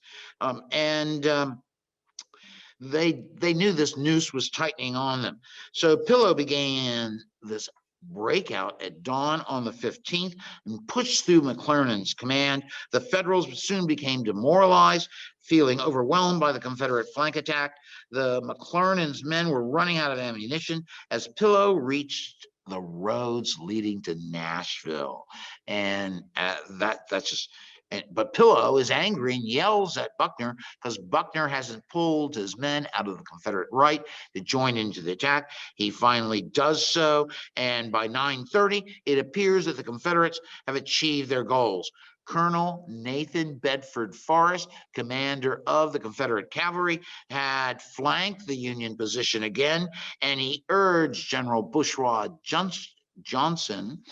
They knew this noose was tightening on them. So Pillow began this breakout at dawn on the 15th and pushed through McClernand's command. The Federals soon became demoralized, feeling overwhelmed by the Confederate flank attack. The McClernand's men were running out of ammunition as Pillow reached the roads leading to Nashville. And that's just but Pillow is angry and yells at Buckner because Buckner hasn't pulled his men out of the Confederate right to join into the attack. He finally does so, and by 9:30, it appears that the Confederates have achieved their goals. Colonel Nathan Bedford Forrest, commander of the Confederate cavalry, had flanked the Union position again, and he urged General Bushrod Johnson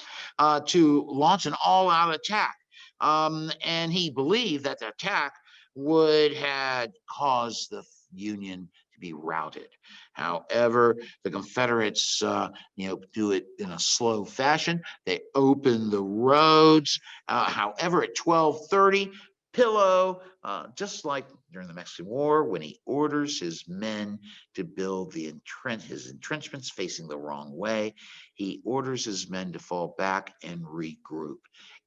to launch an all-out attack. And he believed that the attack would have caused the Union to be routed. However, the Confederates, do it in a slow fashion. They open the roads. However, at 12:30, Pillow, just like during the Mexican War, when he orders his men to build his entrenchments facing the wrong way, he orders his men to fall back and regroup.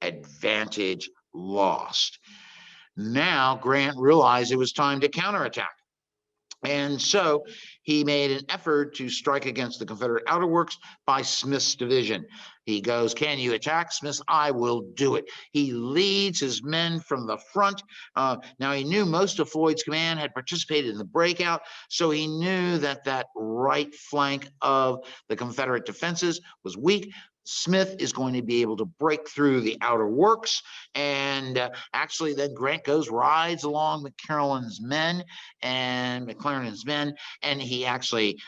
Advantage lost. Now Grant realized it was time to counterattack. And so he made an effort to strike against the Confederate outer works by Smith's division. He goes, "Can you attack?" Smith, "I will do it." He leads his men from the front. Now he knew most of Floyd's command had participated in the breakout, so he knew that that right flank of the Confederate defenses was weak. Smith is going to be able to break through the outer works, and actually then Grant rides along McClernand's men, and he actually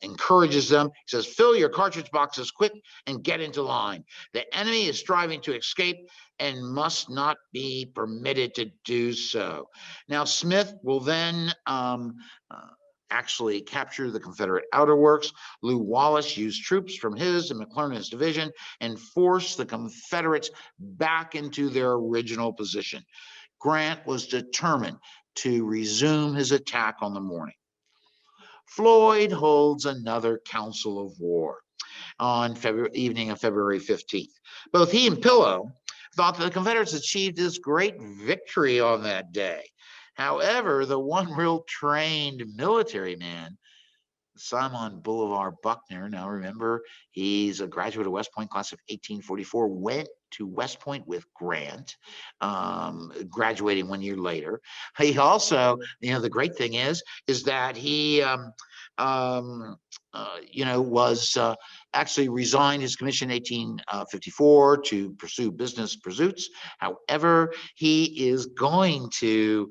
encourages them. He says, "Fill your cartridge boxes quick and get into line. The enemy is striving to escape and must not be permitted to do so." Now Smith will then actually capture the Confederate outer works. Lew Wallace used troops from his and McClernand's division and forced the Confederates back into their original position. Grant was determined to resume his attack on the morning. Floyd holds another council of war on evening of February 15th. Both he and Pillow thought that the Confederates achieved this great victory on that day. However, the one real trained military man, Simon Buckner, now remember, he's a graduate of West Point, class of 1844, went to West Point with Grant, graduating 1 year later. He also, the great thing is that he, was actually resigned his commission in 1854 to pursue business pursuits. However, he is going to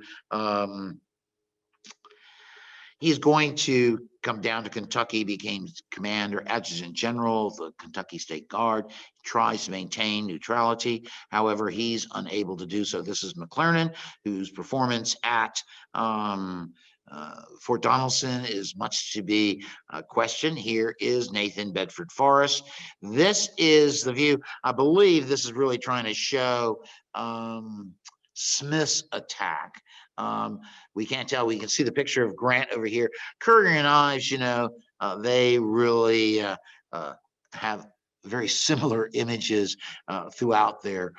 come down to Kentucky, became commander, adjutant general of the Kentucky State Guard. He tries to maintain neutrality. However, he's unable to do so. This is McClernand, whose performance at Fort Donelson is much to be questioned. Here is Nathan Bedford Forrest. This is the view. I believe this is really trying to show Smith's attack. We can't tell. We can see the picture of Grant over here. Currier and Ives, they really have very similar images throughout their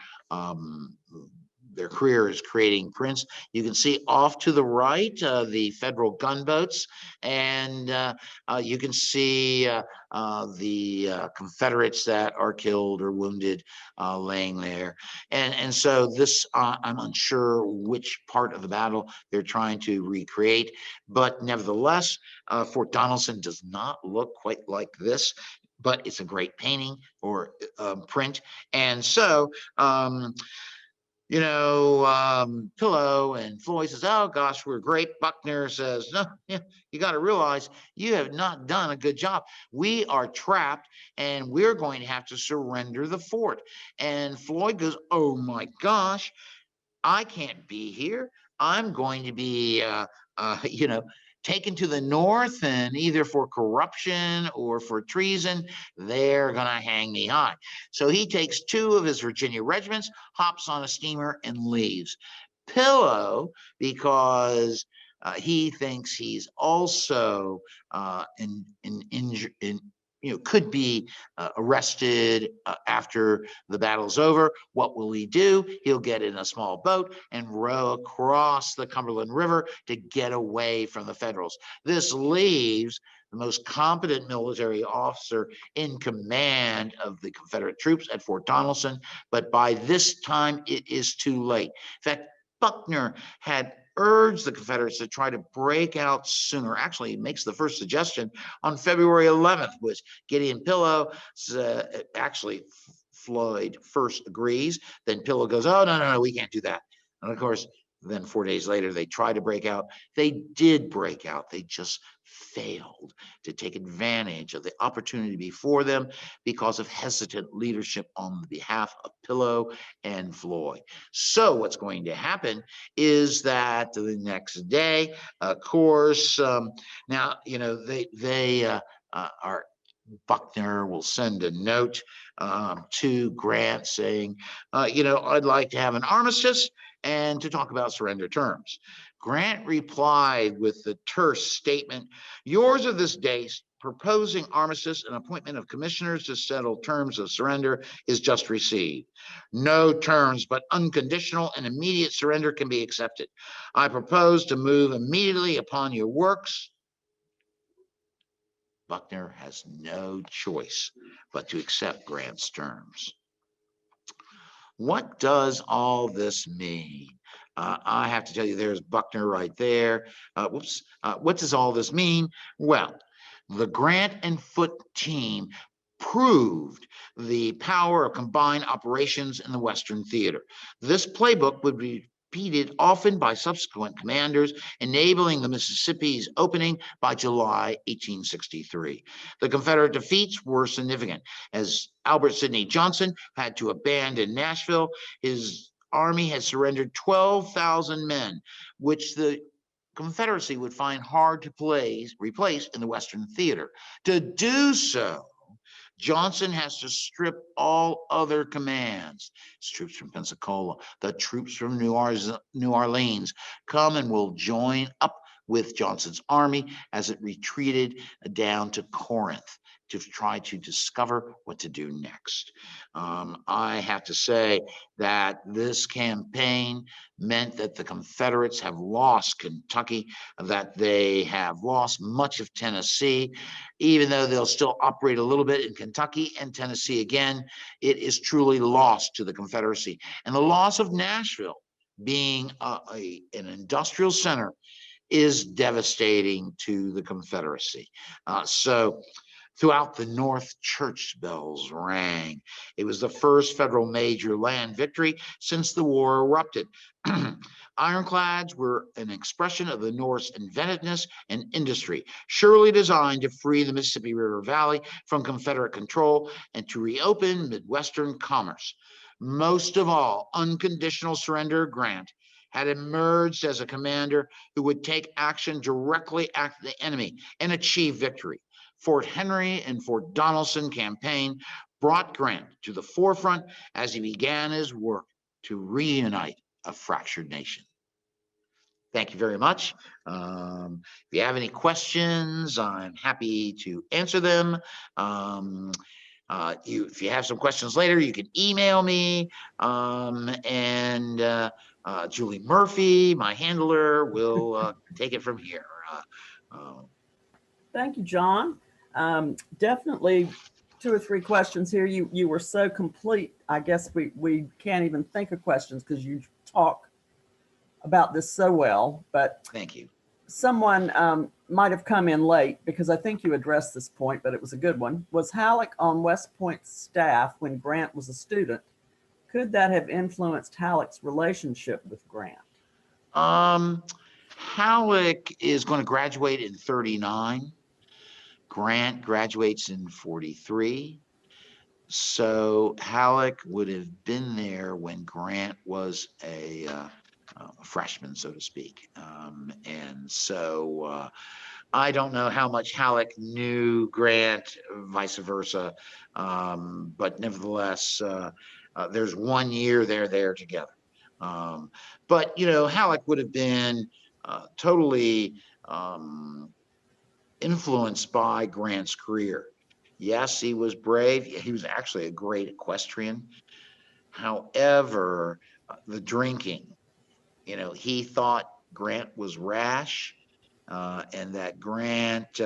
career is creating prints. You can see off to the right the Federal gunboats, and you can see the Confederates that are killed or wounded laying there. And so this, I'm unsure which part of the battle they're trying to recreate, but nevertheless, Fort Donelson does not look quite like this, but it's a great painting or print. And so Pillow and Floyd says, "Oh gosh, we're great." Buckner says, "No, you got to realize you have not done a good job. We are trapped and we're going to have to surrender the fort." And Floyd goes, "Oh my gosh, I can't be here. I'm going to be, taken to the north, and either for corruption or for treason, they're going to hang me high. So he takes 2 of his Virginia regiments, hops on a steamer, and leaves. Pillow, because he thinks he's also could be arrested after the battle's over. What will he do? He'll get in a small boat and row across the Cumberland River to get away from the Federals. This leaves the most competent military officer in command of the Confederate troops at Fort Donelson, but by this time it is too late. In fact, Buckner had urged the Confederates to try to break out sooner. Actually, he makes the first suggestion on February 11th, which Gideon Pillow, actually Floyd first agrees. Then Pillow goes, oh, no, we can't do that. And of course, then 4 days later, they try to break out. They did break out. They just failed to take advantage of the opportunity before them because of hesitant leadership on behalf of Pillow and Floyd. So what's going to happen is that the next day, of course, now, Buckner will send a note to Grant saying, I'd like to have an armistice and to talk about surrender terms. Grant replied with the terse statement, yours of this day proposing armistice and appointment of commissioners to settle terms of surrender is just received. No terms but unconditional and immediate surrender can be accepted. I propose to move immediately upon your works. Buckner has no choice but to accept Grant's terms. What does all this mean? I have to tell you, there's Buckner right there. What does all this mean? Well, the Grant and Foote team proved the power of combined operations in the Western theater. This playbook would be repeated often by subsequent commanders, enabling the Mississippi's opening by July 1863. The Confederate defeats were significant, as Albert Sidney Johnston had to abandon Nashville. His army had surrendered 12,000 men, which the Confederacy would find hard to replace in the Western theater. To do so, Johnston has to strip all other commands. His troops from Pensacola, the troops from New Orleans come and will join up with Johnston's army as it retreated down to Corinth to try to discover what to do next. I have to say that this campaign meant that the Confederates have lost Kentucky, that they have lost much of Tennessee, even though they'll still operate a little bit in Kentucky and Tennessee again. It is truly lost to the Confederacy. And the loss of Nashville, being an industrial center, is devastating to the Confederacy. So throughout the North, church bells rang. It was the first federal major land victory since the war erupted. Ironclads were an expression of the North's inventiveness and industry, surely designed to free the Mississippi River Valley from Confederate control and to reopen Midwestern commerce. Most of all, unconditional surrender Grant had emerged as a commander who would take action directly at the enemy and achieve victory. Fort Henry and Fort Donelson campaign brought Grant to the forefront as he began his work to reunite a fractured nation. Thank you very much. If you have any questions, I'm happy to answer them. If you have some questions later, you can email me, and Julie Murphy, my handler, will take it from here. Thank you, John. Definitely 2 or 3 questions here. You were so complete. I guess we can't even think of questions because you talk about this so well. But thank you. Someone might have come in late because I think you addressed this point, but it was a good one. Was Halleck on West Point's staff when Grant was a student? Could that have influenced Halleck's relationship with Grant? Halleck is going to graduate in 39. Grant graduates in 43. So Halleck would have been there when Grant was a freshman, so to speak. And so I don't know how much Halleck knew Grant, vice versa, but nevertheless, there's 1 year they're there together. But Halleck would have been totally influenced by Grant's career. Yes, he was brave. He was actually a great equestrian. However, the drinking, he thought Grant was rash, and that Grant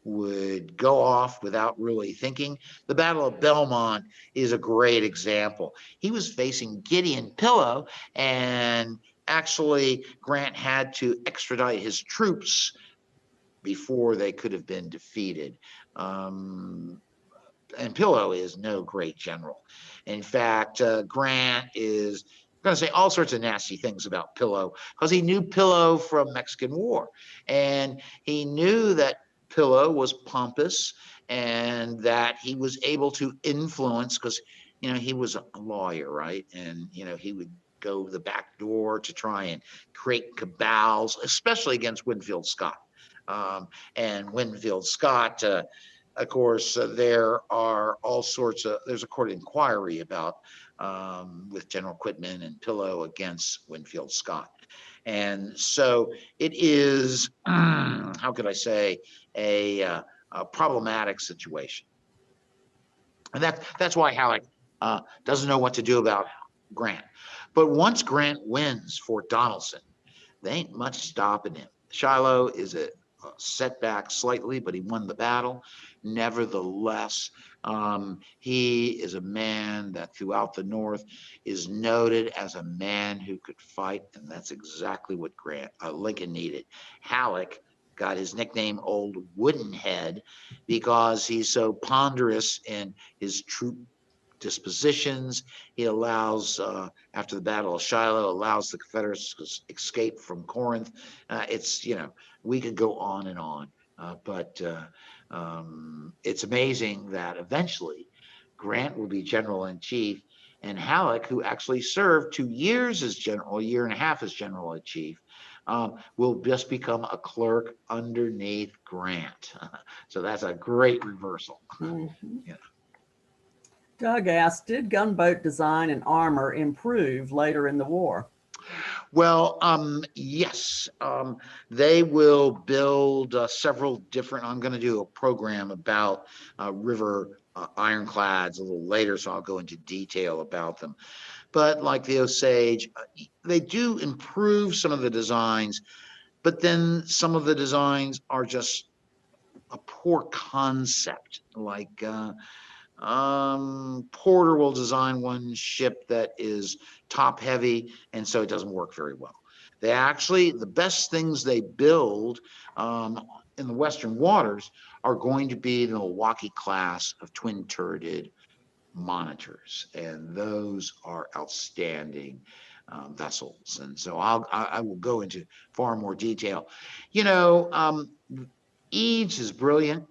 would go off without really thinking. The Battle of Belmont is a great example. He was facing Gideon Pillow, and actually Grant had to extradite his troops before they could have been defeated. And Pillow is no great general. In fact, Grant is going to say all sorts of nasty things about Pillow because he knew Pillow from Mexican War, and he knew that Pillow was pompous and that he was able to influence because he was a lawyer, right? And he would go the back door to try and create cabals, especially against Winfield Scott. And Winfield Scott, of course, there are all sorts of, there's a court inquiry about with General Quitman and Pillow against Winfield Scott. And so it is, how could I say, a problematic situation. And that's why Halleck doesn't know what to do about Grant. But once Grant wins Fort Donelson, there ain't much stopping him. Shiloh is a setback slightly, but he won the battle. Nevertheless, he is a man that throughout the North is noted as a man who could fight, and that's exactly what Lincoln needed. Halleck got his nickname Old Wooden Head because he's so ponderous in his troop dispositions. He allows, after the Battle of Shiloh, allows the Confederates to escape from Corinth. We could go on and on, but it's amazing that eventually Grant will be general in chief, and Halleck, who actually served 2 years as general, a year and a half as general in chief, will just become a clerk underneath Grant. So that's a great reversal. Mm-hmm. Yeah. Doug asked, did gunboat design and armor improve later in the war? Well, yes, they will build several different, I'm going to do a program about river ironclads a little later, so I'll go into detail about them. But like the Osage, they do improve some of the designs, but then some of the designs are just a poor concept. Like Porter will design one ship that is top heavy, and so it doesn't work very well. The best things they build in the Western waters are going to be the Milwaukee class of twin turreted monitors, and those are outstanding vessels. And so I will go into far more detail. Eads is brilliant,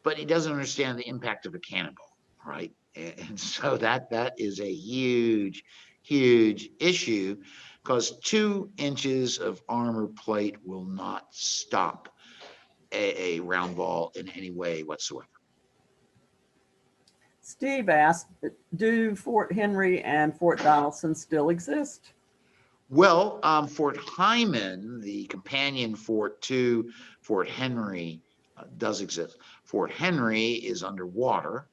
but he doesn't understand the impact of a cannonball, right? And so that is a huge issue, because 2 inches of armor plate will not stop a round ball in any way whatsoever. Steve asked, do Fort Henry and Fort Donelson still exist? Well, Fort Hyman, the companion fort to Fort Henry, does exist. Fort Henry is underwater,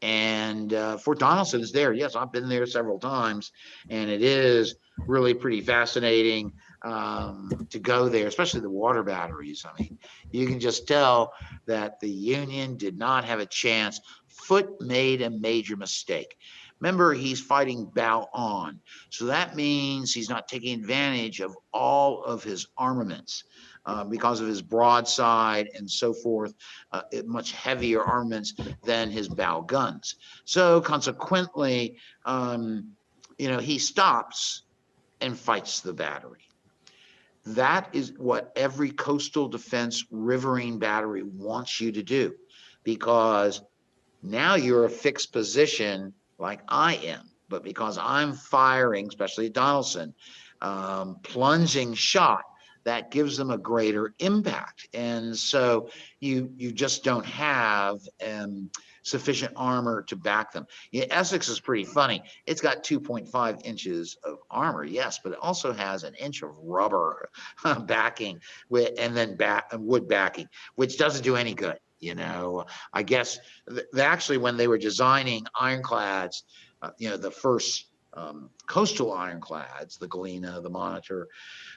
and Fort Donelson is there. Yes, I've been there several times, and it is really pretty fascinating to go there, especially the water batteries. I mean, you can just tell that the Union did not have a chance. Foote made a major mistake. Remember, he's fighting bow on, so that means he's not taking advantage of all of his armaments. Because of his broadside and so forth, much heavier armaments than his bow guns. So consequently, he stops and fights the battery. That is what every coastal defense riverine battery wants you to do, because now you're a fixed position like I am. But because I'm firing, especially at Donelson, plunging shot that gives them a greater impact. And so you just don't have sufficient armor to back them. Yeah, Essex is pretty funny. It's got 2.5 inches of armor, yes, but it also has an inch of rubber backing and then wood backing, which doesn't do any good. I guess actually when they were designing ironclads, the first coastal ironclads, the Galena, the Monitor,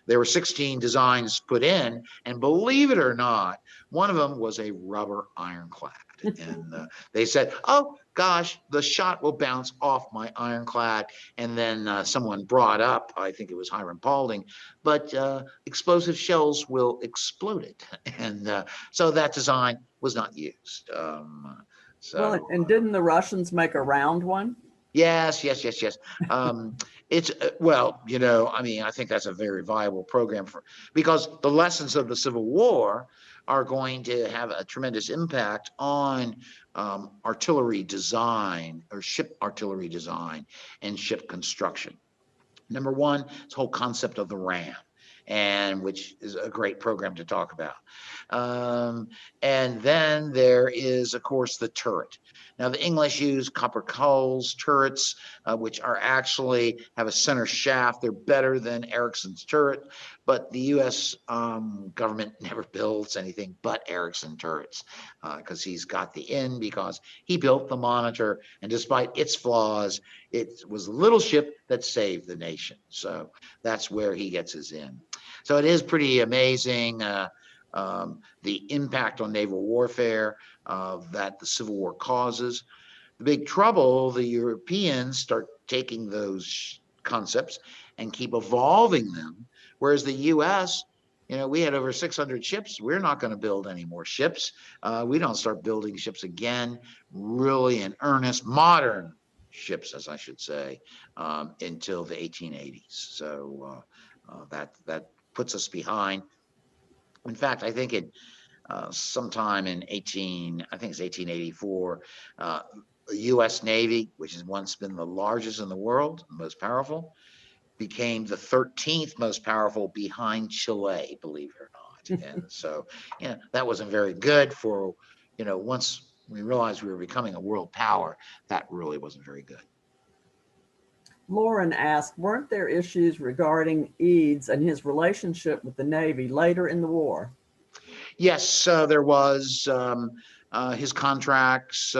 there were 16 designs put in, and believe it or not, one of them was a rubber ironclad. And they said, oh gosh, the shot will bounce off my ironclad. And then someone brought up, I think it was Hiram Paulding, but explosive shells will explode it. And so that design was not used. Well, and didn't the Russians make a round one? Yes. It's well, I think that's a very viable program because the lessons of the Civil War are going to have a tremendous impact on artillery design or ship artillery design and ship construction. Number one, this whole concept of the ram, and which is a great program to talk about. And then there is, of course, the turret. Now, the English use copper culls turrets, which are actually have a center shaft. They're better than Ericsson's turret, but the U.S. Government never builds anything but Ericsson turrets because he's got the in because he built the Monitor, and despite its flaws, it was a little ship that saved the nation. So that's where he gets his in. So it is pretty amazing the impact on naval warfare that the Civil War causes. The big trouble, the Europeans start taking those concepts and keep evolving them, whereas the U.S., we had over 600 ships. We're not going to build any more ships. We don't start building ships again, really in earnest, modern ships, as I should say, until the 1880s. So that puts us behind. In fact, I think sometime in 1884, the U.S. Navy, which has once been the largest in the world, the most powerful, became the 13th most powerful behind Chile, believe it or not. And so, that wasn't very good for, once we realized we were becoming a world power, that really wasn't very good. Lauren asked, weren't there issues regarding Eads and his relationship with the Navy later in the war? Yes, there was his contracts.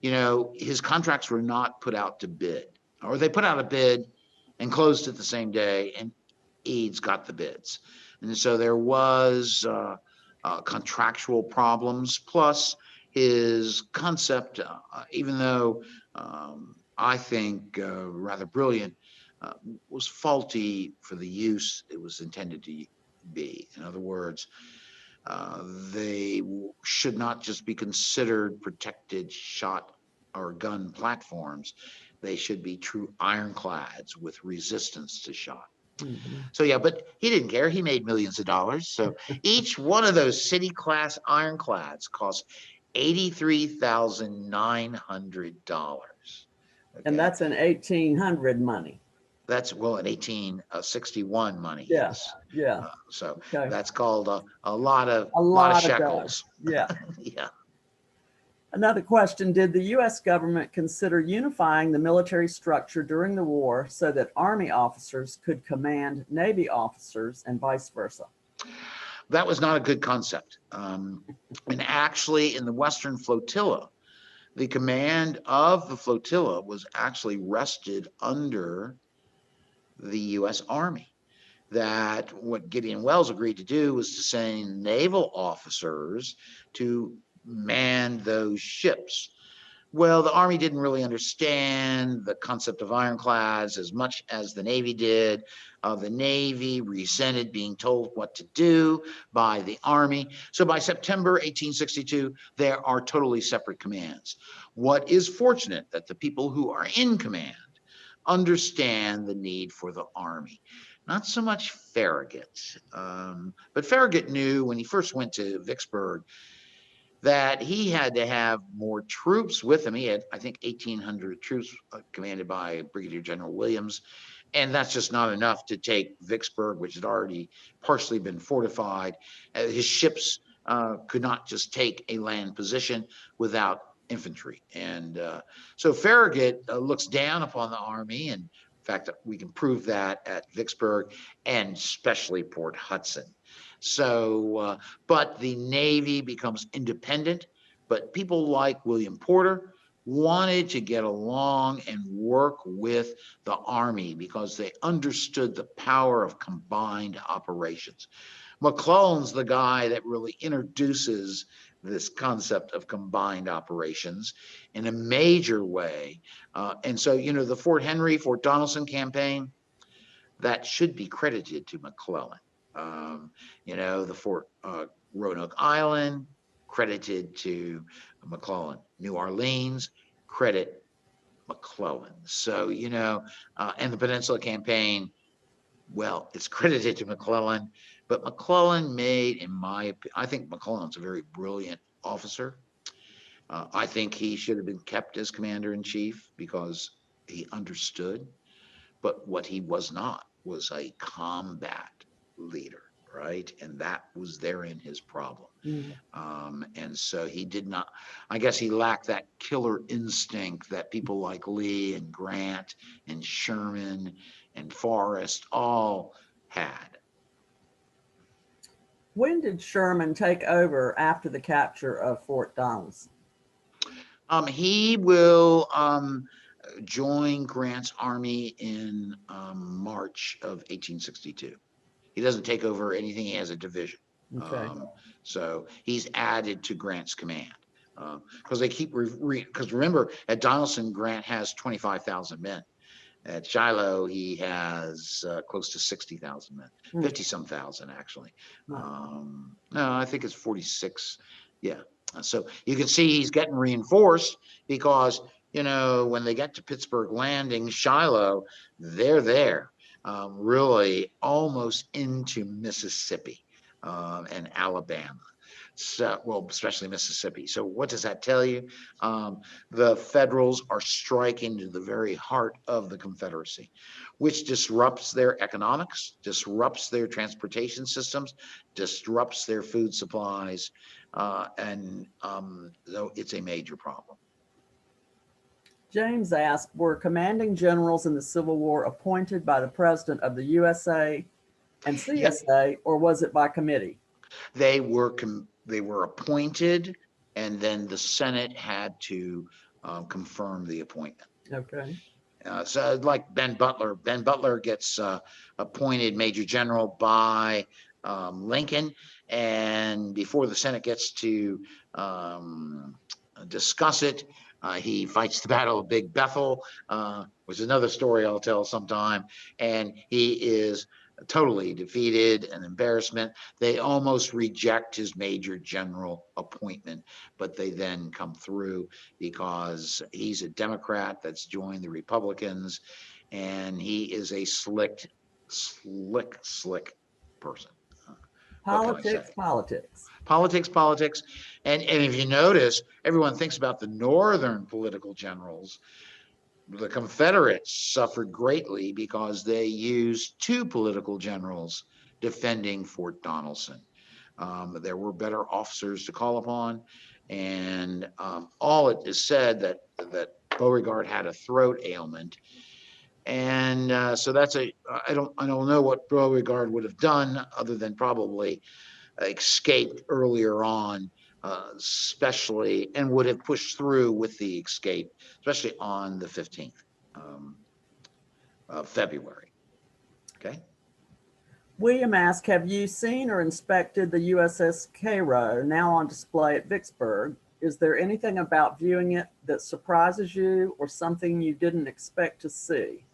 His contracts were not put out to bid, or they put out a bid and closed it the same day, and Eads got the bids. And so there was contractual problems, plus his concept, even though I think rather brilliant, was faulty for the use it was intended to be. In other words, they should not just be considered protected shot or gun platforms. They should be true ironclads with resistance to shot. Mm-hmm. So yeah, but he didn't care. He made millions of dollars. So each one of those city class ironclads cost $83,900. Okay. And that's in 1800 money. That's in 1861 money. Yeah, Yes. Yeah. So okay. That's called a lot of shekels. Yeah. Yeah. Another question, did the U.S. government consider unifying the military structure during the war so that Army officers could command Navy officers and vice versa? That was not a good concept. And actually, in the Western Flotilla, the command of the flotilla was actually rested under the U.S. Army. That what Gideon Welles agreed to do was to send naval officers to man those ships. Well, the Army didn't really understand the concept of ironclads as much as the Navy did. The Navy resented being told what to do by the Army. So by September 1862, there are totally separate commands. What is fortunate that the people who are in command understand the need for the Army. Not so much Farragut, but Farragut knew when he first went to Vicksburg that he had to have more troops with him. He had, I think, 1,800 troops commanded by Brigadier General Williams, And that's just not enough to take Vicksburg, which had already partially been fortified. His ships could not just take a land position without infantry. And so Farragut looks down upon the army. And in fact, we can prove that at Vicksburg and especially Port Hudson. So, but the Navy becomes independent. But people like William Porter wanted to get along and work with the Army because they understood the power of combined operations. McClellan's the guy that really introduces this concept of combined operations in a major way. And so, the Fort Henry, Fort Donelson campaign, that should be credited to McClellan. The Fort Roanoke Island, credited to McClellan. New Orleans, credit McClellan. So, and the Peninsula Campaign, well, it's credited to McClellan, but McClellan made, I think McClellan's a very brilliant officer. I think he should have been kept as commander-in-chief because he understood, but what he was not was a combat leader, right? And that was therein his problem. And so he did not, I guess he lacked that killer instinct that people like Lee and Grant and Sherman and Forrest all had. When did Sherman take over after the capture of Fort Donelson? He will join Grant's army in March of 1862. He doesn't take over anything. He has a division. Okay. So he's added to Grant's command because they keep because remember at Donelson, Grant has 25,000 men. At Shiloh, he has close to 60,000 men, 50 some thousand actually. No, I think it's 46. Yeah. So you can see he's getting reinforced because, when they get to Pittsburgh Landing, Shiloh, they're there, really almost into Mississippi and Alabama. So, well, especially Mississippi. So what does that tell you? The Federals are striking to the very heart of the Confederacy, which disrupts their economics, disrupts their transportation systems, disrupts their food supplies, and so it's a major problem. James asked, were commanding generals in the Civil War appointed by the President of the USA and CSA, or was it by committee? They were appointed, and then the Senate had to confirm the appointment. Okay. So like Ben Butler gets appointed Major General by Lincoln, and before the Senate gets to discuss it, he fights the Battle of Big Bethel, which is another story I'll tell sometime, and he is totally defeated, an embarrassment. They almost reject his major general appointment, but they then come through because he's a Democrat that's joined the Republicans, and he is a slick person. Politics. And if you notice, everyone thinks about the northern political generals. The Confederates suffered greatly because they used two political generals defending Fort Donelson. There were better officers to call upon, and all it is said that Beauregard had a throat ailment, and so that's I don't know what Beauregard would have done other than probably escaped earlier on, especially, and would have pushed through with the escape, especially on the 15th of February. Okay. William asked, have you seen or inspected the USS Cairo, now on display at Vicksburg? Is there anything about viewing it that surprises you or something you didn't expect to see?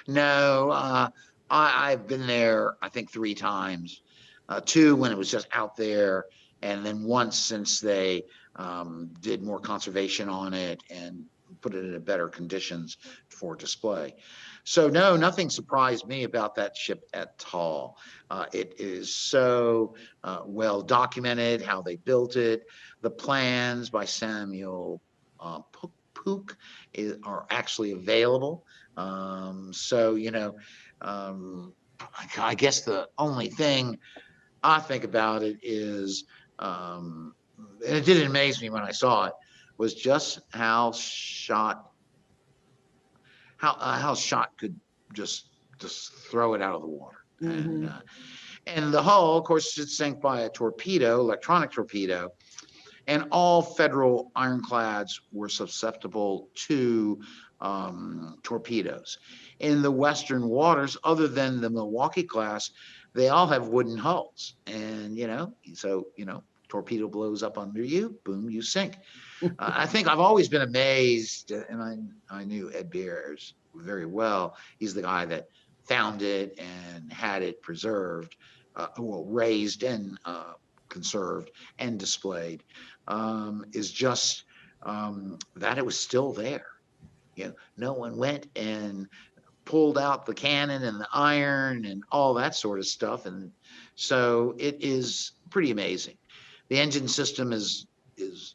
No, I've been there, I think 3 times. 2 when it was just out there, and then once since they did more conservation on it and put it in better conditions for display. So no, nothing surprised me about that ship at all. It is so well documented how they built it. The plans by Samuel Pook are actually available. So I guess the only thing I think about it is, and it didn't amaze me when I saw it, was just how shot could just throw it out of the water. Mm-hmm. And the hull, of course, is sank by a torpedo, electronic torpedo, and all Federal ironclads were susceptible to torpedoes. In the Western waters, other than the Milwaukee class, they all have wooden hulls, and torpedo blows up under you, boom, you sink. I think I've always been amazed, and I knew Ed Beers very well. He's the guy that found it and had it preserved, raised and conserved and displayed. Is just that it was still there. No one went and pulled out the cannon and the iron and all that sort of stuff, and so it is pretty amazing. The engine system is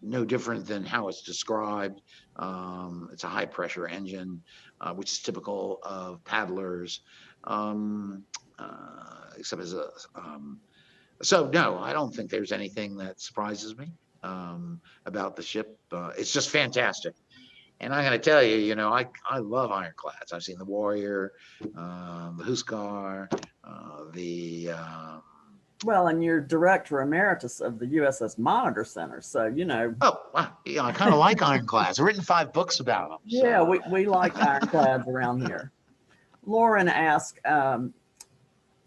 no different than how it's described. It's a high pressure engine, which is typical of paddlers, except as a. So no, I don't think there's anything that surprises me about the ship. It's just fantastic. And I'm going to tell you, I love ironclads. I've seen the Warrior, the Huskar, the Well, and you're director emeritus of the USS Monitor Center, so oh, wow. Yeah, I kind of like ironclads. I've written 5 books about them. Yeah, So. we like ironclads around here. Lauren asked,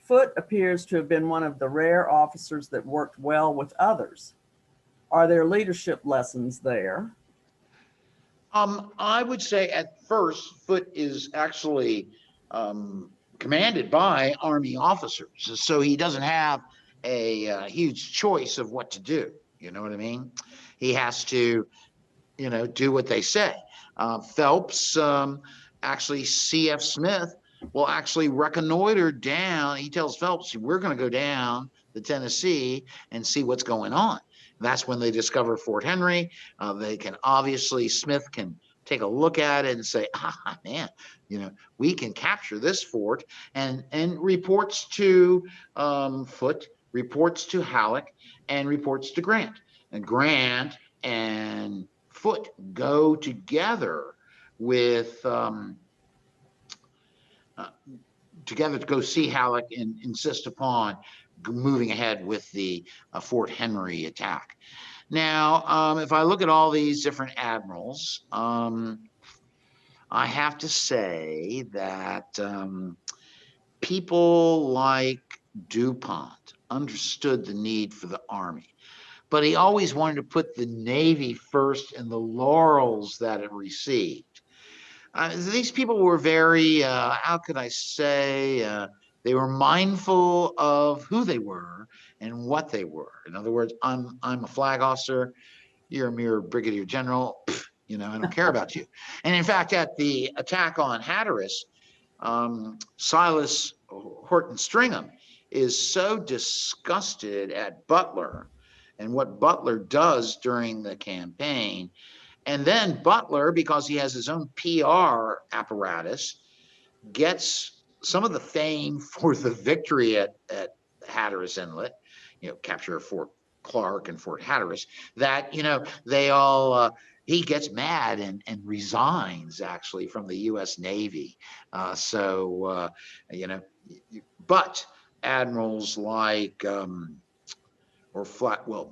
Foote appears to have been one of the rare officers that worked well with others. Are there leadership lessons there? I would say at first, Foote is actually commanded by Army officers, so he doesn't have a huge choice of what to do. You know what I mean? He has to, do what they say. Phelps, actually, C.F. Smith will actually reconnoiter down. He tells Phelps, we're going to go down the Tennessee and see what's going on. That's when they discover Fort Henry. They can obviously, Smith can take a look at it and say, man, we can capture this fort, and reports to Foote, reports to Halleck, and reports to Grant. And Grant and Foote go together with together to go see Halleck and insist upon moving ahead with the Fort Henry attack. Now, if I look at all these different admirals, I have to say that people like DuPont understood the need for the Army, but he always wanted to put the Navy first and the laurels that it received. These people were very, how could I say, they were mindful of who they were and what they were. In other words, I'm a flag officer. You're a mere brigadier general. I don't care about you. And in fact, at the attack on Hatteras, Silas Horton Stringham is so disgusted at Butler and what Butler does during the campaign. And then Butler, because he has his own PR apparatus, gets some of the fame for the victory at Hatteras Inlet, capture of Fort Clark and Fort Hatteras, that, they all, he gets mad and resigns actually from the U.S. Navy. But admirals like,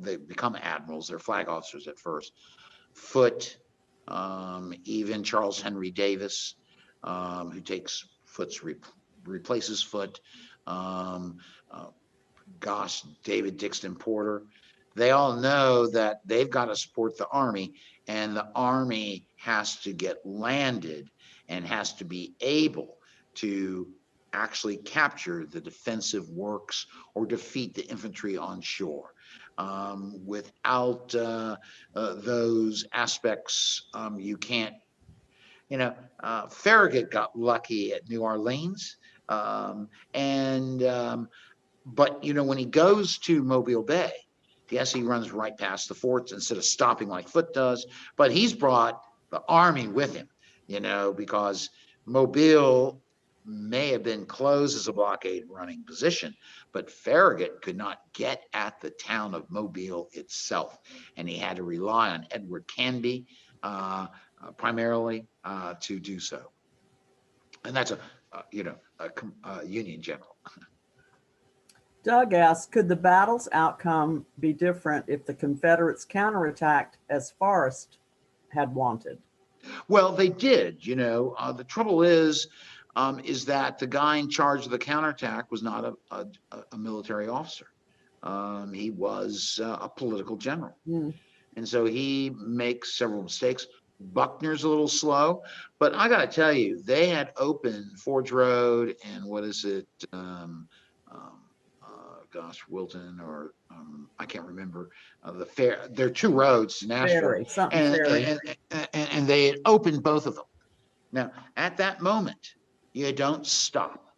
they become admirals, they're flag officers at first. Foote, even Charles Henry Davis, who takes Foote's replaces Foote. David Dixon Porter. They all know that they've got to support the Army, and the Army has to get landed and has to be able to actually capture the defensive works or defeat the infantry on shore. Without those aspects, you can't. Farragut got lucky at New Orleans, but when he goes to Mobile Bay, yes, he runs right past the forts instead of stopping like Foote does. But he's brought the Army with him, because Mobile may have been closed as a blockade running position, but Farragut could not get at the town of Mobile itself, and he had to rely on Edward Canby primarily to do so. And that's a Union general. Doug asks, could the battle's outcome be different if the Confederates counterattacked as Forrest had wanted? Well, they did. The trouble is that the guy in charge of the counterattack was not a military officer. He was a political general. And so he makes several mistakes. Buckner's a little slow, but I got to tell you, they had opened Forge Road and what is it? Wilton, or I can't remember the fair. There are two roads to Nashville, and they had opened both of them. Now, at that moment, you don't stop.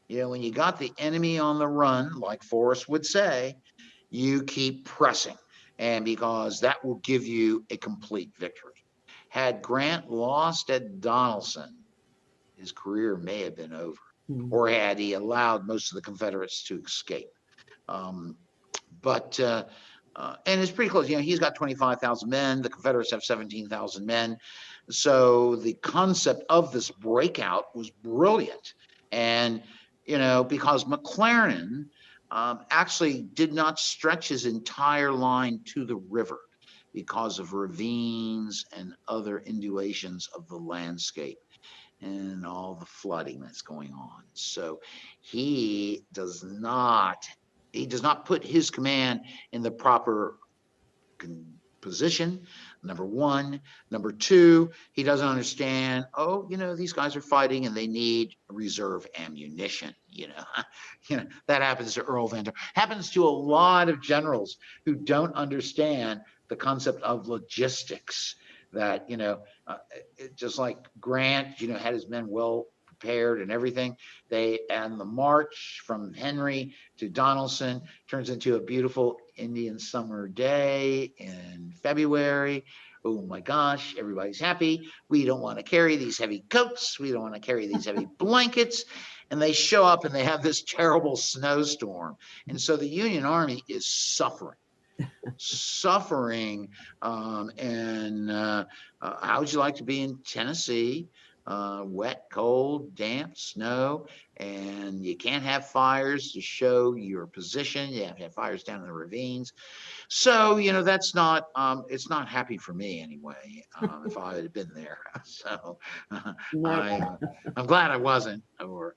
When you got the enemy on the run, like Forrest would say, you keep pressing, and because that will give you a complete victory. Had Grant lost at Donelson, his career may have been over, or had he allowed most of the Confederates to escape. And it's pretty close. He's got 25,000 men. The Confederates have 17,000 men. So the concept of this breakout was brilliant. And, because McClernand actually did not stretch his entire line to the river because of ravines and other indurations of the landscape and all the flooding that's going on. So he does not put his command in the proper position, number one. Number two, he doesn't understand, these guys are fighting and they need reserve ammunition. That happens to Earl Van Dorn, happens to a lot of generals who don't understand the concept of logistics. That, just like Grant, had his men well prepared and everything. And the march from Henry to Donelson turns into a beautiful Indian summer day in February. Oh my gosh, everybody's happy. We don't want to carry these heavy coats. We don't want to carry these heavy blankets. And they show up and they have this terrible snowstorm. And so the Union Army is suffering. And how would you like to be in Tennessee? Wet, cold, damp, snow, and you can't have fires to show your position. You have to have fires down in the ravines. So, that's not, it's not happy for me anyway, if I had been there. So I'm glad I wasn't, I'm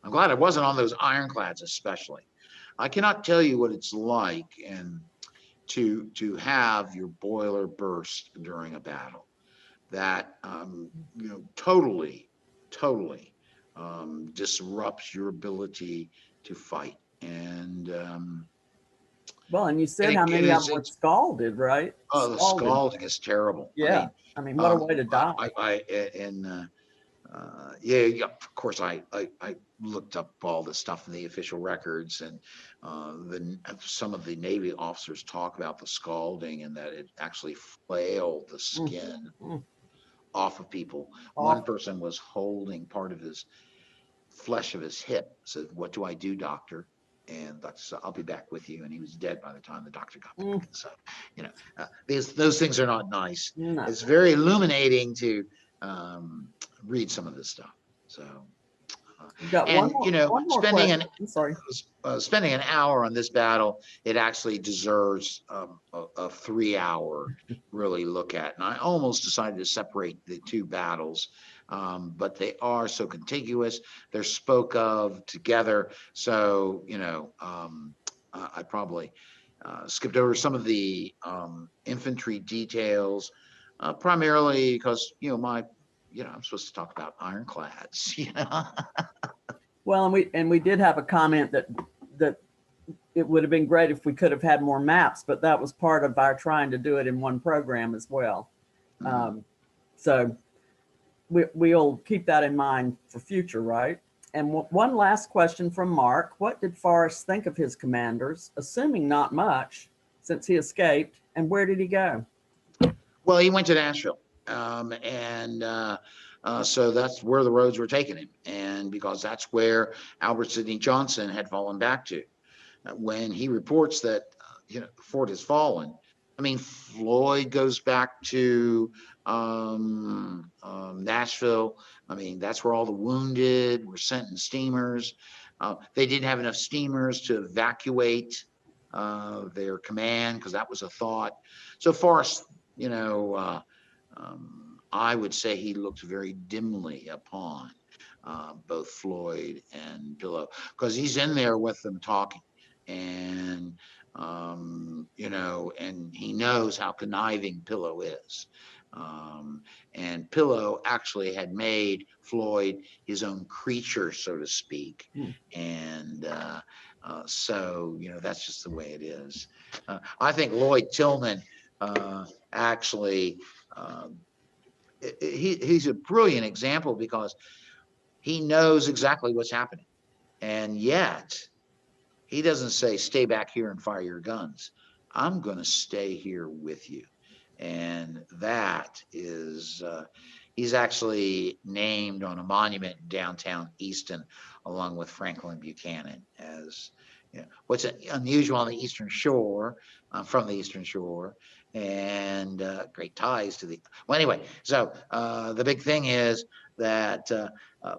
glad I wasn't on those ironclads, especially. I cannot tell you what it's like to have your boiler burst during a battle. That totally disrupts your ability to fight. And and you said how many of them were scalded, right? Oh, the scalding is terrible. Yeah, I mean what a way to die. Of course, I looked up all the stuff in the official records, and some of the Navy officers talk about the scalding and that it actually flailed the skin off of people. One person was holding part of his flesh of his hip, said, "What do I do, doctor?" And Doctor said, "I'll be back with you." And he was dead by the time the doctor got back. So, those things are not nice. No. It's very illuminating to read some of this stuff. So, spending an hour on this battle, it actually deserves a 3-hour really look at. And I almost decided to separate the two battles, but they are so contiguous. They're spoke of together. So, I probably skipped over some of the infantry details, primarily because, I'm supposed to talk about ironclads, Well, and we did have a comment that it would have been great if we could have had more maps, but that was part of our trying to do it in one program as well. So we'll keep that in mind for future, right? And one last question from Mark. What did Forrest think of his commanders, assuming not much, since he escaped, and where did he go? Well, he went to Nashville. So that's where the roads were taking him. And because that's where Albert Sidney Johnston had fallen back to. When he reports that, the fort has fallen, I mean, Floyd goes back to Nashville. I mean, that's where all the wounded were sent in steamers. They didn't have enough steamers to evacuate their command, because that was a thought. So Forrest, I would say he looked very dimly upon both Floyd and Pillow, because he's in there with them talking. And and he knows how conniving Pillow is. And Pillow actually had made Floyd his own creature, so to speak. And so, that's just the way it is. I think Lloyd Tillman actually, he's a brilliant example, because he knows exactly what's happening. And yet, he doesn't say, stay back here and fire your guns. I'm going to stay here with you. And that is, he's actually named on a monument in downtown Easton, along with Franklin Buchanan, as what's unusual on the Eastern Shore, from the Eastern Shore, and great ties to the, well, anyway, so the big thing is that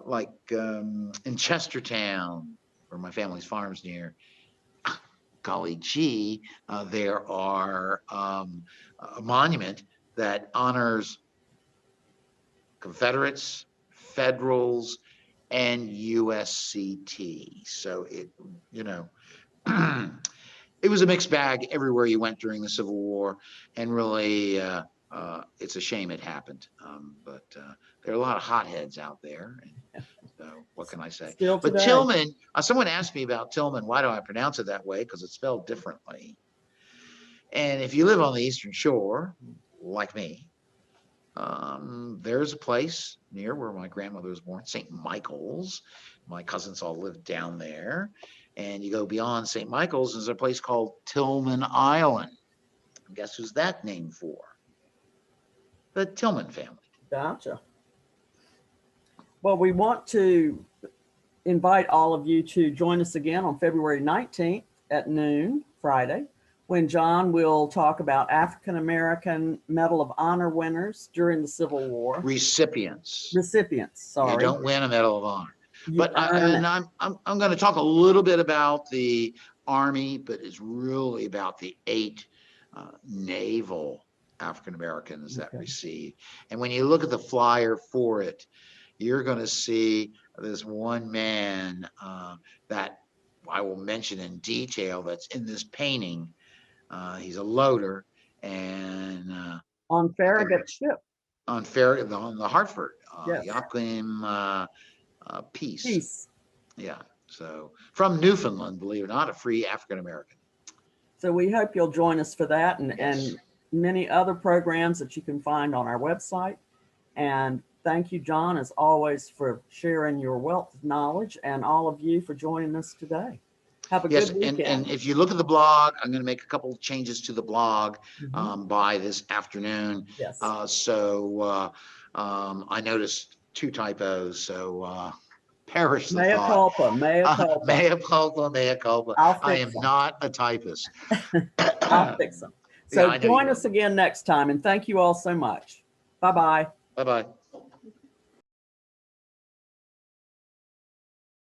like in Chestertown, where my family's farm's near, golly gee, there are a monument that honors Confederates, Federals, and USCT. So it, it was a mixed bag everywhere you went during the Civil War, and really, it's a shame it happened. But there are a lot of hotheads out there. And so what can I say? But Tillman, someone asked me about Tillman. Why do I pronounce it that way? Because it's spelled differently. And if you live on the Eastern Shore, like me, there's a place near where my grandmother was born, St. Michael's. My cousins all lived down there. And you go beyond St. Michael's, there's a place called Tillman Island. And guess who's that named for? The Tillman family. Gotcha. Well, we want to invite all of you to join us again on February 19th at noon, Friday, when John will talk about African American Medal of Honor winners during the Civil War. Recipients, sorry. You don't win a Medal of Honor. But I'm going to talk a little bit about the Army, but it's really about the 8 naval African Americans that received. And when you look at the flyer for it, you're going to see this one man that I will mention in detail that's in this painting. He's a loader, and on Farragut's ship. On the Hartford, yes. Joachim Peace. Yeah. So from Newfoundland, believe it or not, a free African American. So we hope you'll join us for that, and many other programs that you can find on our website. And thank you, John, as always, for sharing your wealth of knowledge, and all of you for joining us today. Have a good weekend. And if you look at the blog, I'm going to make a couple of changes to the blog by this afternoon. Yes. So I noticed 2 typos. So perish the mea thought. Culpa, mea culpa. Mea culpa, mea culpa. I am not a typist. I'll fix them. So join us again next time, and thank you all so much. Bye-bye. Bye-bye.